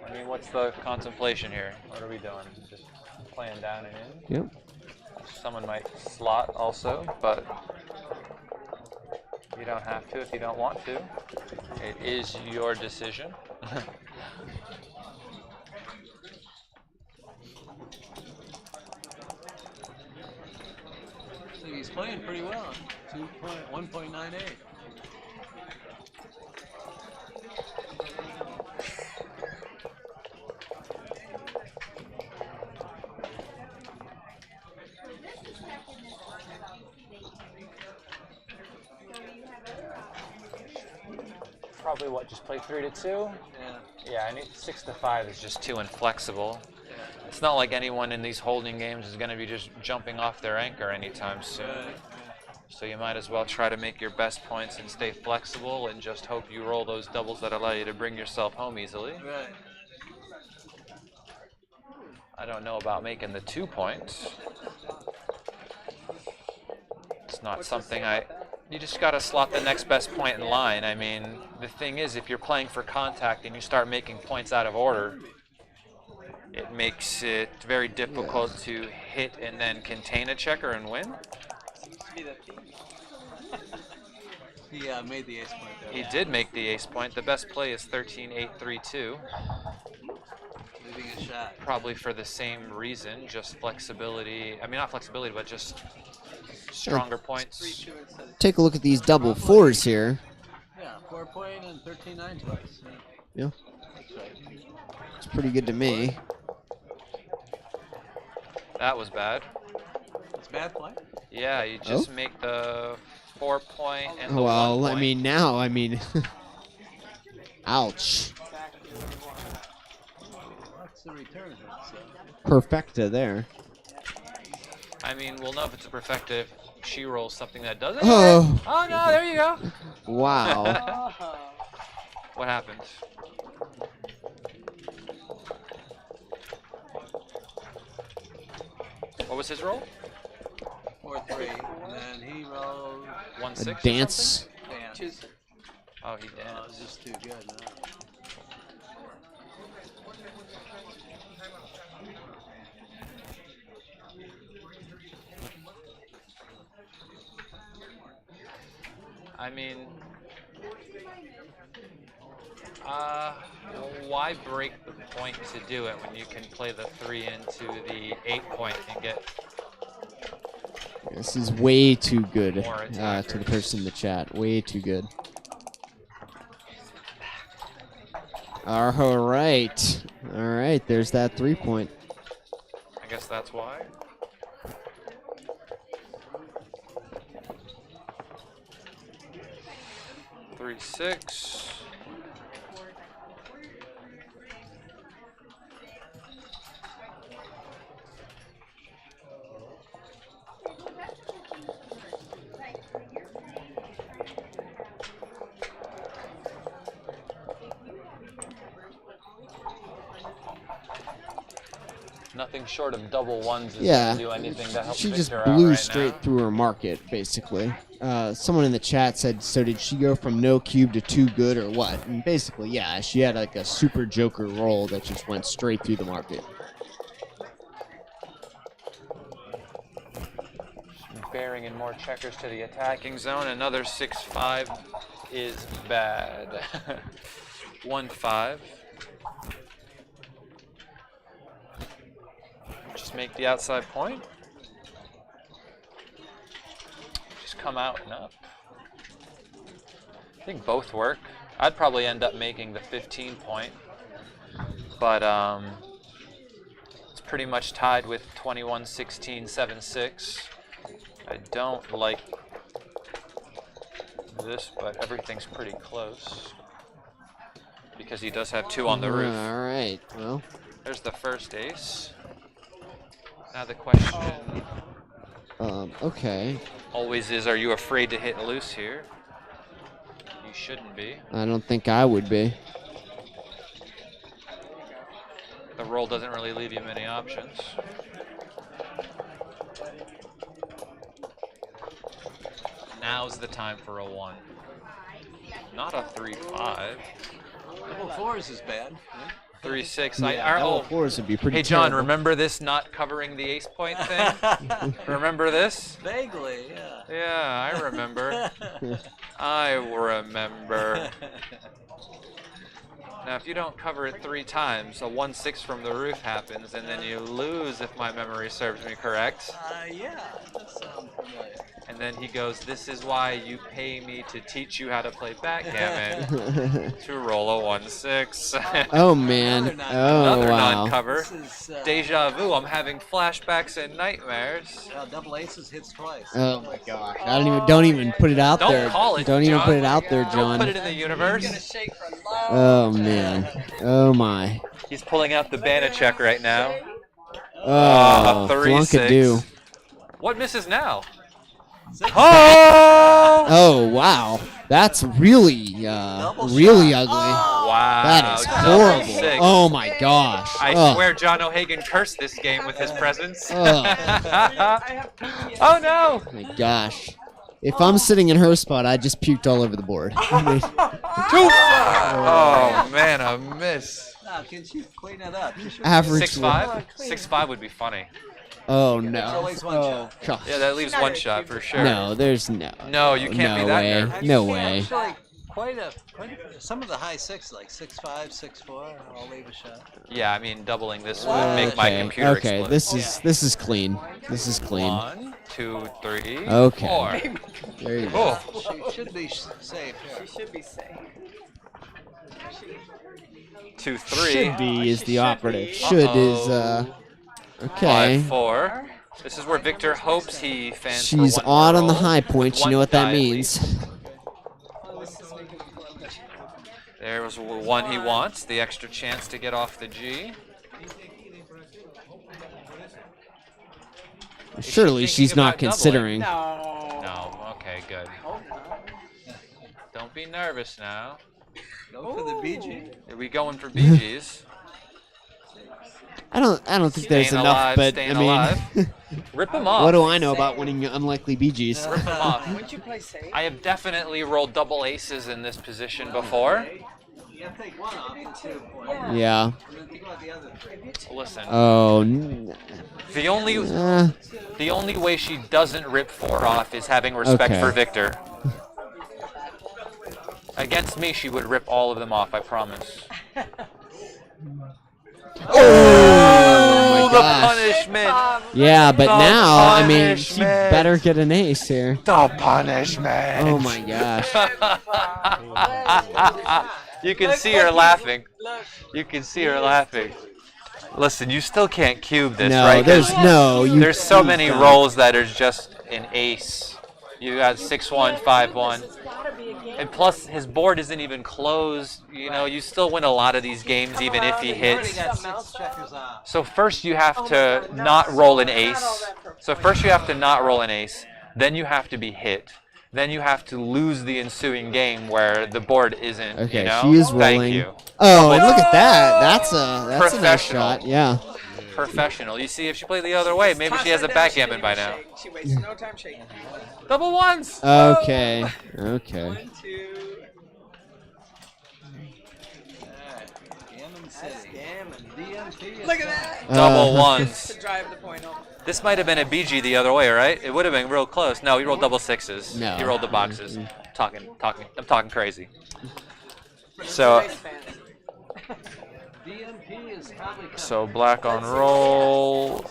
I mean, what's the contemplation here? What are we doing? Just playing down and in? Yep. Someone might slot also, but you don't have to if you don't want to. It is your decision. So he's playing pretty well. 1.98. Probably what, just play 3-2? Yeah. Yeah, I need 6-5 is just too inflexible. It's not like anyone in these holding games is going to be just jumping off their anchor anytime soon. So you might as well try to make your best points and stay flexible and just hope you roll those doubles that allow you to bring yourself home easily. Right. I don't know about making the 2 points. It's not something you just got to slot the next best point in line. I mean, the thing is, if you're playing for contact and you start making points out of order, it makes it very difficult to hit and then contain a checker and win. He made the ace point there. He did make the ace point. The best play is 13-8-3-2. Leaving a shot. Probably for the same reason, just flexibility. I mean, not flexibility, but just stronger points. Take a look at these double fours here. Yeah, 4 point and 13-9 twice. Yeah. That's right. It's pretty good to me. That was bad. It's bad play. Yeah, you just make the 4 point and the 1 Well, point. I mean, now, I mean, ouch. to return it. So. Perfecta there. I mean, we'll know if it's a perfecta if she rolls something that doesn't. Oh. Oh no! There you go. Wow. What happened? What was his roll? 4-3, and then he rolled 1-6. A dance. dance. Oh, he Oh, danced. it's just too good. No? I mean, why break the point to do it when you can play the 3 into the 8 point and get? This is way too good More to the attackers. person in the chat. Way too good. All right. All right. There's that 3 point. I guess that's why. Three, 6. Nothing short of double ones is Yeah. going to do anything to help She just Victor out blew right straight now. through her market, basically. Someone in the chat said, so did she go from no cube to too good or what? And basically, yeah, she had like a super joker roll that just went straight through the market. Bearing in more checkers to the attacking zone. Another 6-5 is bad. 1-5. Just make the outside point. Just come out and up. I think both work. I'd probably end up making the 15 point. But it's pretty much tied with 21-16, 7-6. I don't like this, but everything's pretty close. Because he does have 2 on the roof. All right. Well, There's the first ace. Now the question okay. always is, are you afraid to hit loose here? You shouldn't be. I don't think I would be. The roll doesn't really leave you many options. Now's the time for a 1. Not a 3-5. Double 4s is bad. Right? 3-6. Double fours would be pretty Hey John, terrible. remember this not covering the ace point thing? Remember this? Vaguely, yeah. Yeah, I remember. I remember. Now, if you don't cover it 3 times, a 1-6 from the roof happens, and then you lose, if my memory serves me correct. Yeah, that sounds familiar. And then he goes, "This is why you pay me to teach you how to play backgammon." To roll a 1-6. Oh man. Another Oh wow. non-cover. This is, Deja vu. I'm having flashbacks and nightmares. double aces hits twice. Oh my gosh. Don't even put it out Don't there. call it, Don't even John. put it out there, Don't John. put it in the universe. Oh man. Oh my. He's pulling out the Bana check right now. Oh, 3-6. flunkadoo. What misses now? Oh! Oh wow. That's really really ugly. Wow. That is double horrible. 6. Oh my gosh. I Ugh. swear John O'Hagan cursed this game with his presence. Ugh. Oh no! Oh my gosh. If I'm sitting in her spot, I just puked all over the board. Oh man, a miss. No, can she clean it up? Average. 6-5? 6-5 would be funny. Oh There's no. always one shot. Gosh. Yeah, that leaves one shot for sure. No, there's no. No, you can't no be that way. nervous. No way. Actually, quite a some of the high 6, like 6-5, 6-4, I'll leave a shot. Yeah, I mean doubling this would make my computer Okay, explode. this is clean. This is clean. 1, 2, 3, Okay. 4. There you go. Oh, She should be safe here. Should be safe. 2, 3. Should be is the should operative. be. Should is okay. 5, 4. This is where Victor hopes he fans for She's one odd more on the roll high with points. You one know what that die at means. least. There was one he wants, the extra chance to get off the G. Surely thinking she's not about doubling? considering. No. No. Okay, good. Don't be nervous now. Go for the BG. Are we going for BGs? I don't think there's Staying enough, alive, but staying I mean, alive. Rip them off. what do I know about winning unlikely BGs? Rip them off. Wouldn't you play safe? I have definitely rolled double aces in this position before. You have to take one off the 2 point. Yeah. And then think about the other 3. Listen, Oh. the only way she doesn't rip 4 off is having respect Okay. for Victor. Against me, she would rip all of them off, I promise. Oh my the gosh. punishment! Yeah, but The now, I mean, she punishment. better get an ace here. The punishment! Oh my gosh. You can see her laughing. You can see her laughing. Listen, you still can't cube this, No, right? 'Cause there's no. there's so many rolls that are just an ace. You got 6-1, 5-1. And plus, his board isn't even closed. You know, you still win a lot of these games, even if he You already hits. got 6 checkers off. So first you have to not roll an ace. So first you have to not roll an ace. Then you have to be hit. Then you have to lose the ensuing game where the board isn't. Okay, you know? she is Thank rolling. you. Oh, and look at that. That's a nice Professional. shot. Yeah. Professional. You see, if she played the other way, maybe she has a backgammon by now. She wastes no time shaking. Double ones. Okay. Okay. 1, 2. Alright. Gammon City. DMP is Look at that. Double To ones. drive the point home. This might have been a BG the other way, right? It would have been real close. No, you rolled double sixes. No. You rolled the boxes. I'm talking crazy. So, Nice fan. DMP is probably coming. so black on roll,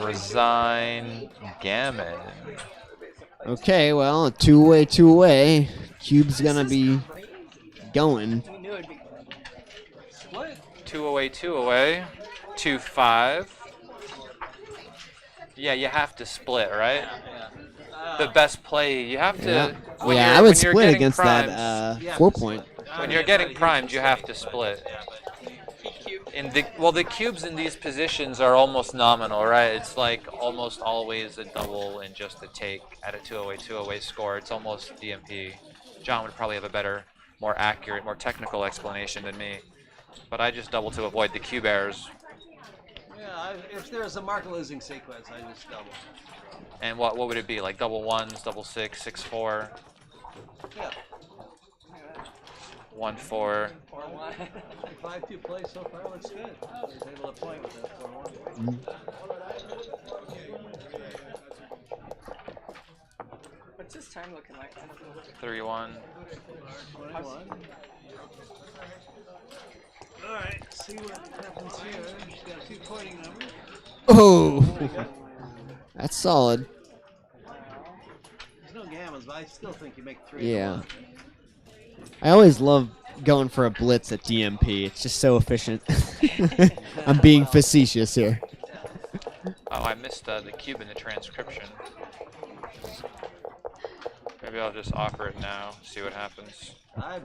resign, gammon. Okay, well, a two-way. Cube's gonna be going. We knew it'd be Split. 2 away, 2 away. 2-5. Yeah, you have to split, right? The best play, you have to. Yeah, when yeah, you're- I would when you're split getting against primed, that 4-point. When you're getting primed, you have to split. In the cubes in these positions are almost nominal, right? It's like almost always a double and just a take at a 2-away score. It's almost DMP. John would probably have a better, more accurate, more technical explanation than me. But I just double to avoid the cube errors. Yeah, if there's a mark losing sequence, I just double. And what would it be? Like double ones, double 6, 6-4, Yeah. 1-4. 5-2 play so far looks good. I was able to point with that 4-1. What's this time looking like? 3-1. 21. Alright, see what happens here. She's got 2 pointing numbers. Oh, that's solid. There's no gammons, but I still think you make 3. Yeah. I always love going for a blitz at DMP. It's just so efficient. I'm being facetious here. Oh, I missed the cube in the transcription. Maybe I'll just offer it now, see what happens.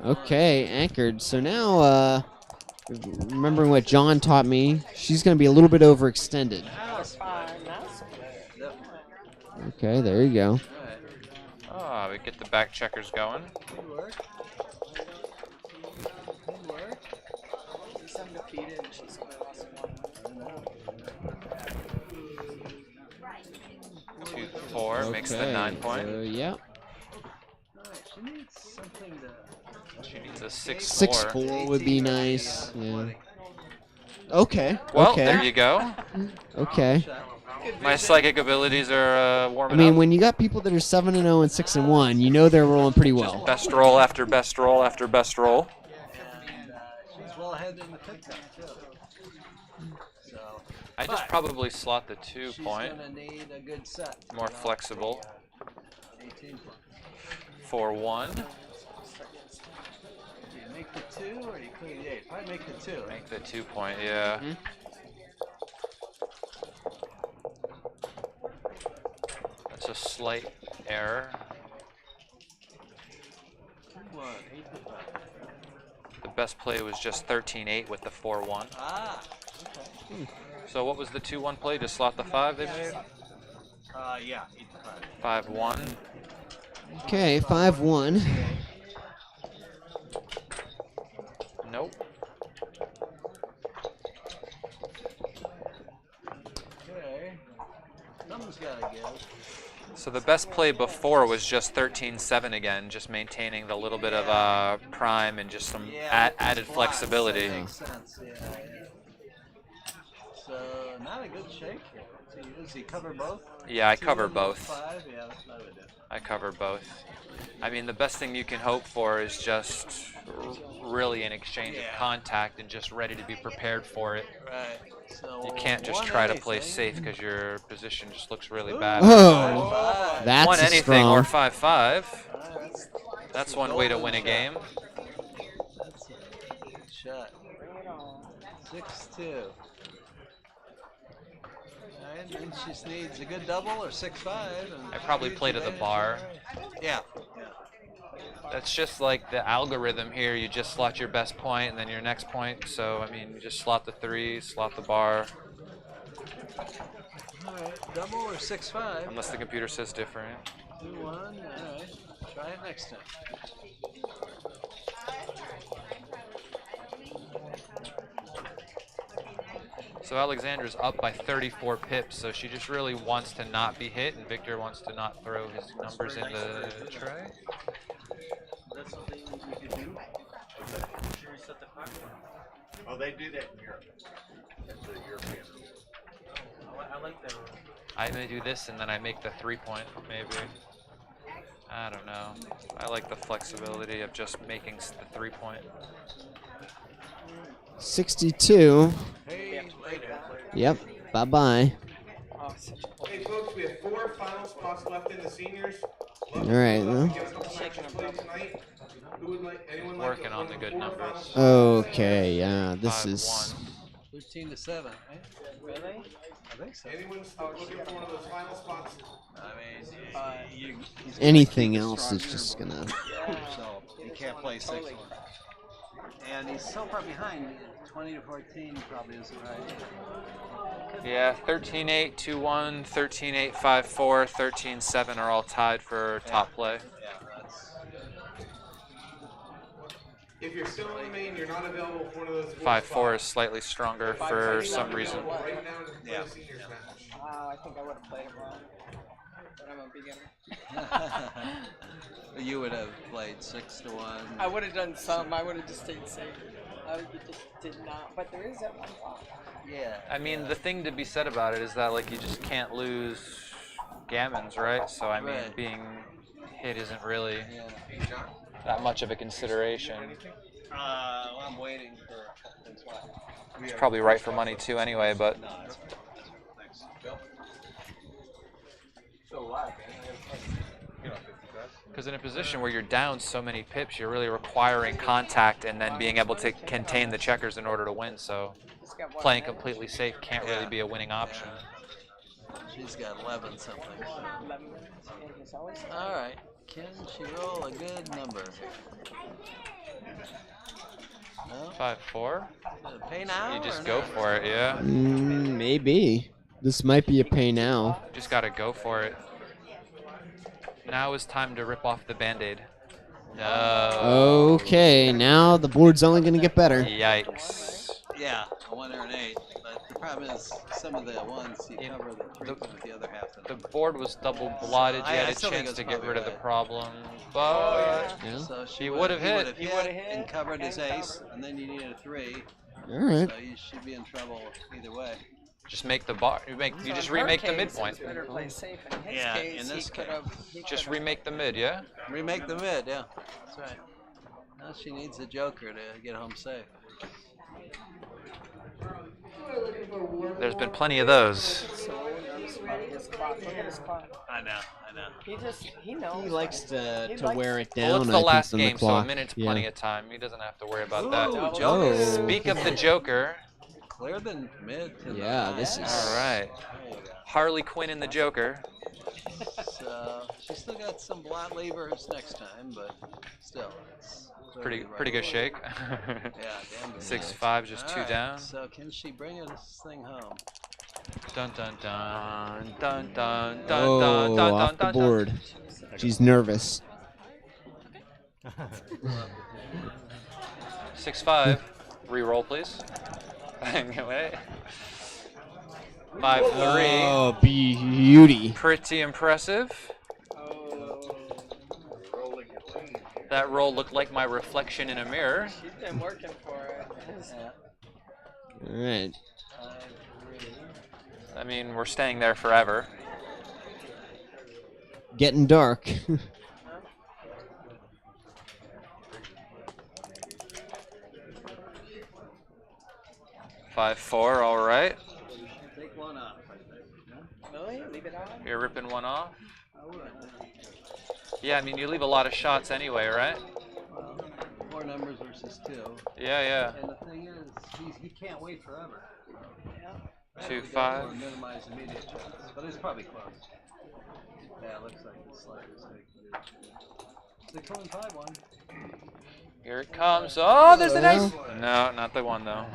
Okay, anchored. So now, remembering what John taught me, she's going to be a little bit overextended. That's fine. That's good. Okay, there you go. Oh, we get the back checkers going. Good work. Good work. She's undefeated and she's only lost 1. 2-4 makes the 9 point. Yeah. Alright, she needs something to... She needs a 6-4. 6-4 would be nice. Yeah. Okay. Well, okay. there you go. Okay. My psychic abilities are I warming mean, up. when you got people that are 7-0 and 6-1, you know they're rolling pretty well. Best roll after best roll after best roll. And she's well ahead in the pit cup, too. So, I just probably slot the 2 she's point. going to need a good set. More flexible. 18 points. 4-1. Do you make the 2 or do you clear the 8? Probably make the 2. Make the 2 point, yeah. That's a slight error. 1, 8 to 5. The best play was just 13-8 with the 4-1. Ah, okay. So what was the 2-1 play? Just slot the 5 they made? Yeah, 8 to 5. 5-1. Okay, 5-1. Nope. Okay. Something's gotta give. So the best play before was just 13-7 again, just maintaining the little bit of prime and just some added flexibility. That makes sense. Yeah. So not a good shake here. So does he cover both? Yeah, I 2 cover and both. 5? Yeah, that's not a good. I cover both. I mean, the best thing you can hope for is just really an exchange of contact and just ready to be prepared for it. Right. So You can't just try to play safe because your position just looks really bad. Oh, 5-5. that's Won a anything or strong. 5-5. That's That's one way to win a game. That's a good shot. 6-2. Alright, and she just needs a good double or 6-5. I probably play to the bar. Yeah. That's just like the algorithm here. You just slot your best point and then your next point. So, I mean, you just slot the 3, slot the bar. Alright, double or 6-5. Unless the computer says different. 2-1. Alright. Try it next time. So Alexandra's up by 34 pips, so she just really wants to not be hit, and Victor wants to not throw his numbers in the tray. That's something we could do. Should we set the clock? Oh, they do that in Europe. That's the European rule. I like that rule. I may do this, and then I make the 3-point, maybe. I don't know. I like the flexibility of just making the 3-point. 62. Hey, later. Yep. Bye-bye. Hey folks, we have 4 final spots left in the seniors. All right. Love to get a couple matches played tonight. Who would like? Anyone like Working on the good numbers. Okay. Yeah. This is 5-1. 13-7, right? Really? I think so. Anyone looking for one of those final spots? I mean, anything else is just gonna. so he can't play 6-1. And he's so far behind. 20-14 probably isn't right. Yeah, 13-8, 2-1, 13-8, 5-4, 13-7 are all tied for top play. Yeah, that's. If you're still in the main, you're not available for one of those 5-4 is slightly stronger for some reason. Right now to play the seniors match. I think I would have played it wrong. But I'm a beginner. You would have played 6-1. I would have done some. I would have just stayed safe. I just did not. But there is that one block. Yeah. I mean, the thing to be said about it is that, like, you just can't lose gammons, right? So, I mean, Right. being hit isn't really Yeah. that much of a consideration. Well, I'm waiting for a couple things. It's probably right for money, too, anyway, but... No, that's fine. Thanks. Bill? Because in a position where you're down so many pips, you're really requiring contact and then being able to contain the checkers in order to win. So playing completely safe can't really be a winning option. She's got 11 something. 11 minutes. All right. Can she roll a good number? No? 5-4? Pay now? You just or go not? for it, yeah. Maybe. This might be a pay now. Just gotta go for it. Now is time to rip off the Band-Aid. No. Okay, now the board's only gonna get better. Yikes. Yeah, a 1 or an 8. But the problem is, some of the ones you cover the 3 with the other half. The board was double blotted. You had a still think chance it's to get probably rid of the right. problem, but Yeah. So He would've hit. He would've hit and covered his and ace, and then you needed a 3. All right. So you should be in trouble either way. just make the bar. You just remake the midpoint. Better play safe. In his Yeah, case, in this he could have. Just remake the mid, yeah. Remake the mid, yeah. That's right. Now she needs a joker to get home safe. We're looking for one There's been more plenty of those. So nervous about his clock. Look at his clock. I know. He knows. He likes to He likes- wear it Well, down. it's I the think, last than the game, so a clock. minute's Yeah. plenty of time. He doesn't have to worry about Ooh, that. joker. Speak of the Joker. Clear the mid to the Yeah, nine. this is- All right. There you go. Harley Quinn and the Joker. So she's still got some blot levers next time, but still, it's Pretty right. good shake. Yeah, damn good. 6-5, just 2 All right, down. So can she bring this thing home? Dun dun dun dun dun dun Oh, dun dun off dun the dun. board. She's nervous. 6-5. Re-roll, please. Wait. 5-3. Oh, beauty. Pretty impressive. That roll looked like my reflection in a mirror. She's been working for it. All right. I mean, we're staying there forever. Getting dark. 5-4, all right. Take one off, I think. No? Really? Leave it on? You're ripping one off? I would. Yeah, I mean, you leave a lot of shots anyway, right? Well, 4 numbers versus 2. Yeah, yeah. And the thing is, he can't wait forever. Yeah. 2-5. Or minimize immediate chances, but it's probably close. Yeah, it looks like the slight mistake. 6-1-5-1. Here it comes. Oh, there's the Well. dice. No, not the one though.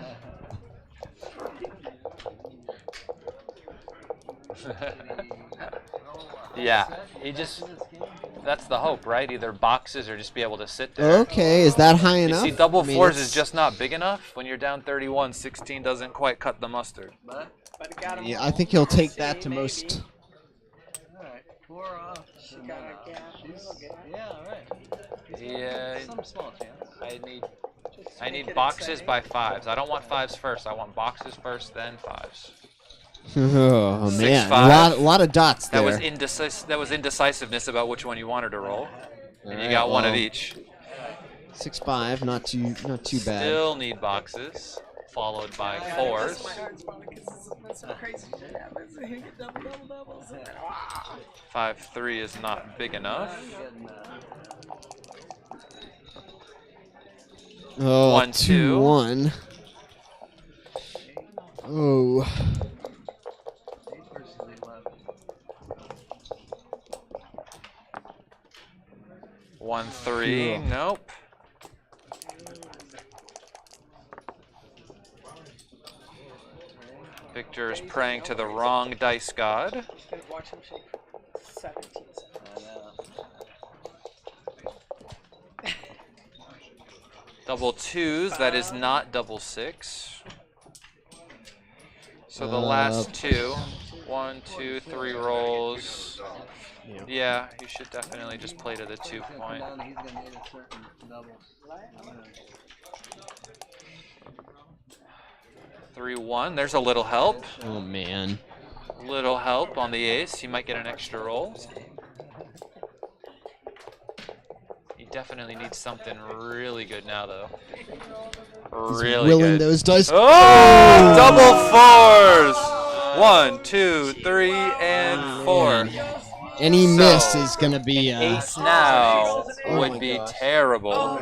Yeah, he just. That's the hope, right? Either boxes or just be able to sit there. Okay, is that high You enough? see, double I mean, fours it's- is just not big enough. When you're down 31, 16 doesn't quite cut the mustard. But it got him. Yeah, I think he'll take that to most. Alright, 4 off. She got a gap. Yeah, alright. Yeah, Some small chance. I need boxes by 5s. I don't want 5s first. I want boxes first, then 5s. Oh man, 6-5. a lot of dots there. That was indecisiveness about which one you wanted to roll, and you got one of each. 6-5, not too bad. Still need boxes, followed by 4s. My heart's pounding because some crazy shit happens. And you get doubles. 5-3 is not big enough. Oh, 1-2. 2-1. Oh. 1-3, nope. Victor is praying to the wrong dice god. Watch him shake 17. Double 2s, that is not double 6. So the last 2, 1, 2, 3 rolls. Yeah, you should definitely just play to the 2 point. 3-1, there's a little help. Oh man. Little help on the ace. You might get an extra roll. You definitely need something really good now, though. Really willing good. those dice. Oh! Double 4s! 1, 2, 3, and 4. Any miss is gonna be Ace now Oh would my be gosh. terrible.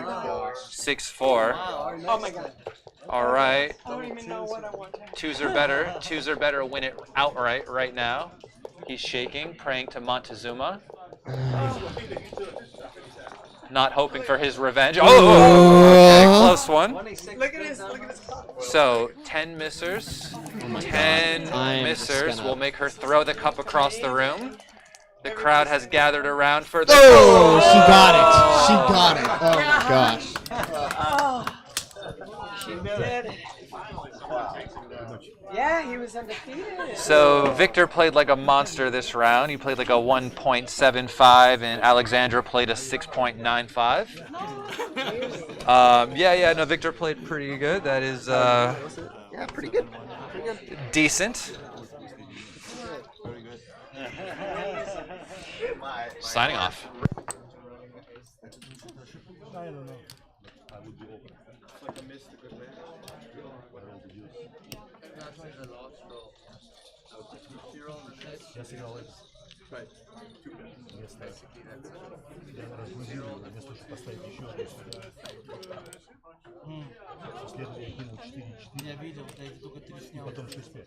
6-4. Oh my god. All right. I don't even know what I want to. 2s are better. 2s are better. Win it outright right now. He's shaking, praying to Montezuma. Not hoping for his revenge. Oh, okay, close one. Look at this. Look at this. So 10 missers. 10 missers will make her throw the cup across the room. The crowd has gathered around for the. Oh, she got it. She got it. Oh my gosh. She did. Yeah, he was undefeated. So Victor played like a monster this round. He played like a 1.75, and Alexandra played a 6.95. No, Victor played pretty good. That is, Yeah, pretty good. decent. Signing off. I don't know. Right. Я разгрузил, вместо чтобы поставить еще одну сюда. Следовательно, кинул 4-4. Я видел, да, это только 3 снял. И потом 6-5.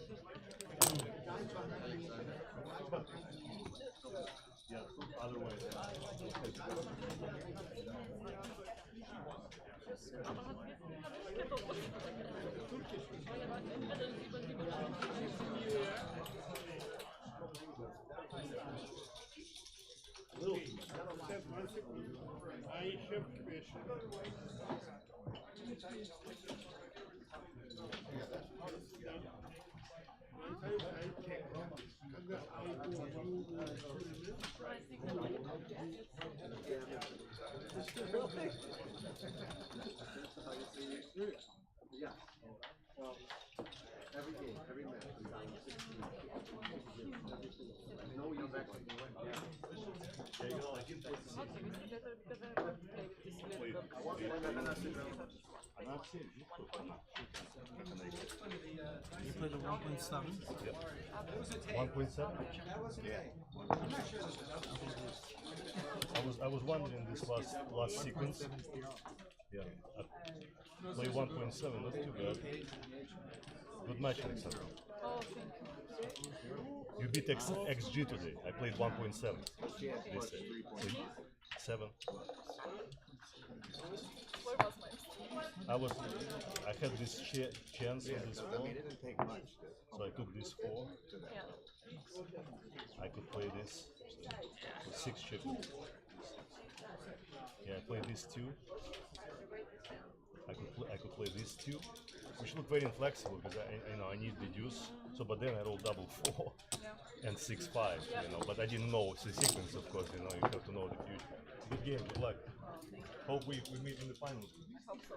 You played a 1.7? Yep. 1.7? Yeah. I was wondering this last sequence. Yeah. I play 1.7, not too bad. Good match, Alexandra. Oh, thank you. You beat XG today. I played 1.7. They said. So, 7. Where was my I had this chance on this 4. So I took this 4. Yeah. I could play this. So 6 chip. Yeah, I played this 2. I could play this 2, which look very inflexible because I need the deuce. So, but then I rolled double 4 and 6-5. But I didn't know it's a sequence, of course. You have to know the future. Good game. Good luck. Hope we meet in the finals. I hope so.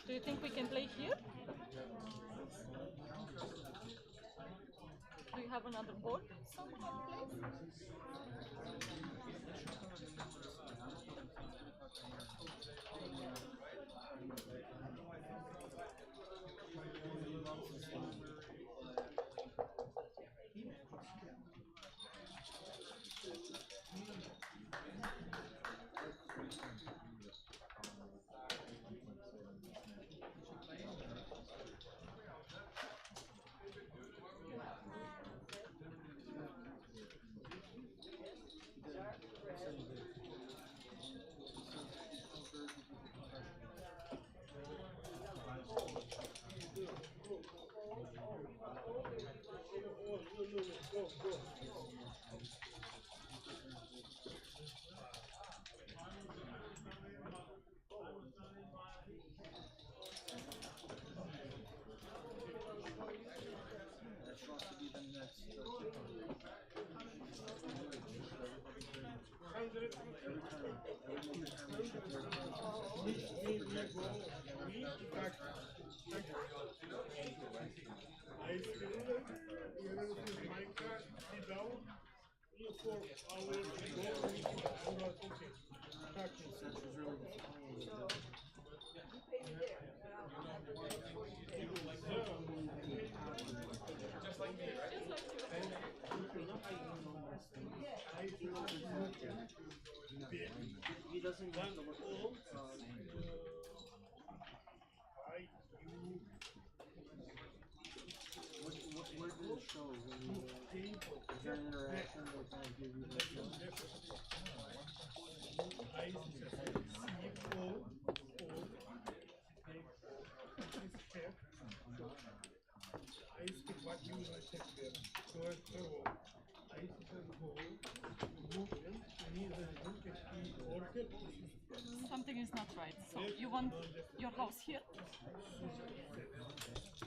Do you think we can play here? Do you have another board somehow, please? He doesn't want to look where did it show? Is there an interaction that kind of give you the show? Something is not right. So you want your house here?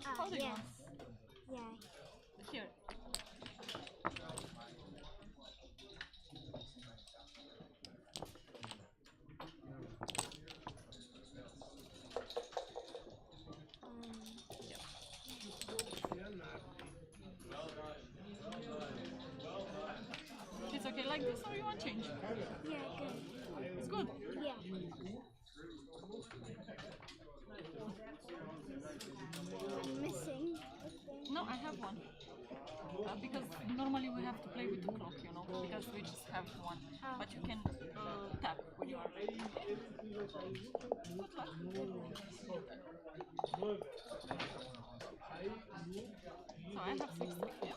How do you want? Yeah. Here. It's okay like this, or you want change? Yeah, good. It's good. Yeah. I'm missing. No, I have one. Because normally we have to play with the clock, because we just have one. But you can tap when you are ready. Good luck. So I have 60.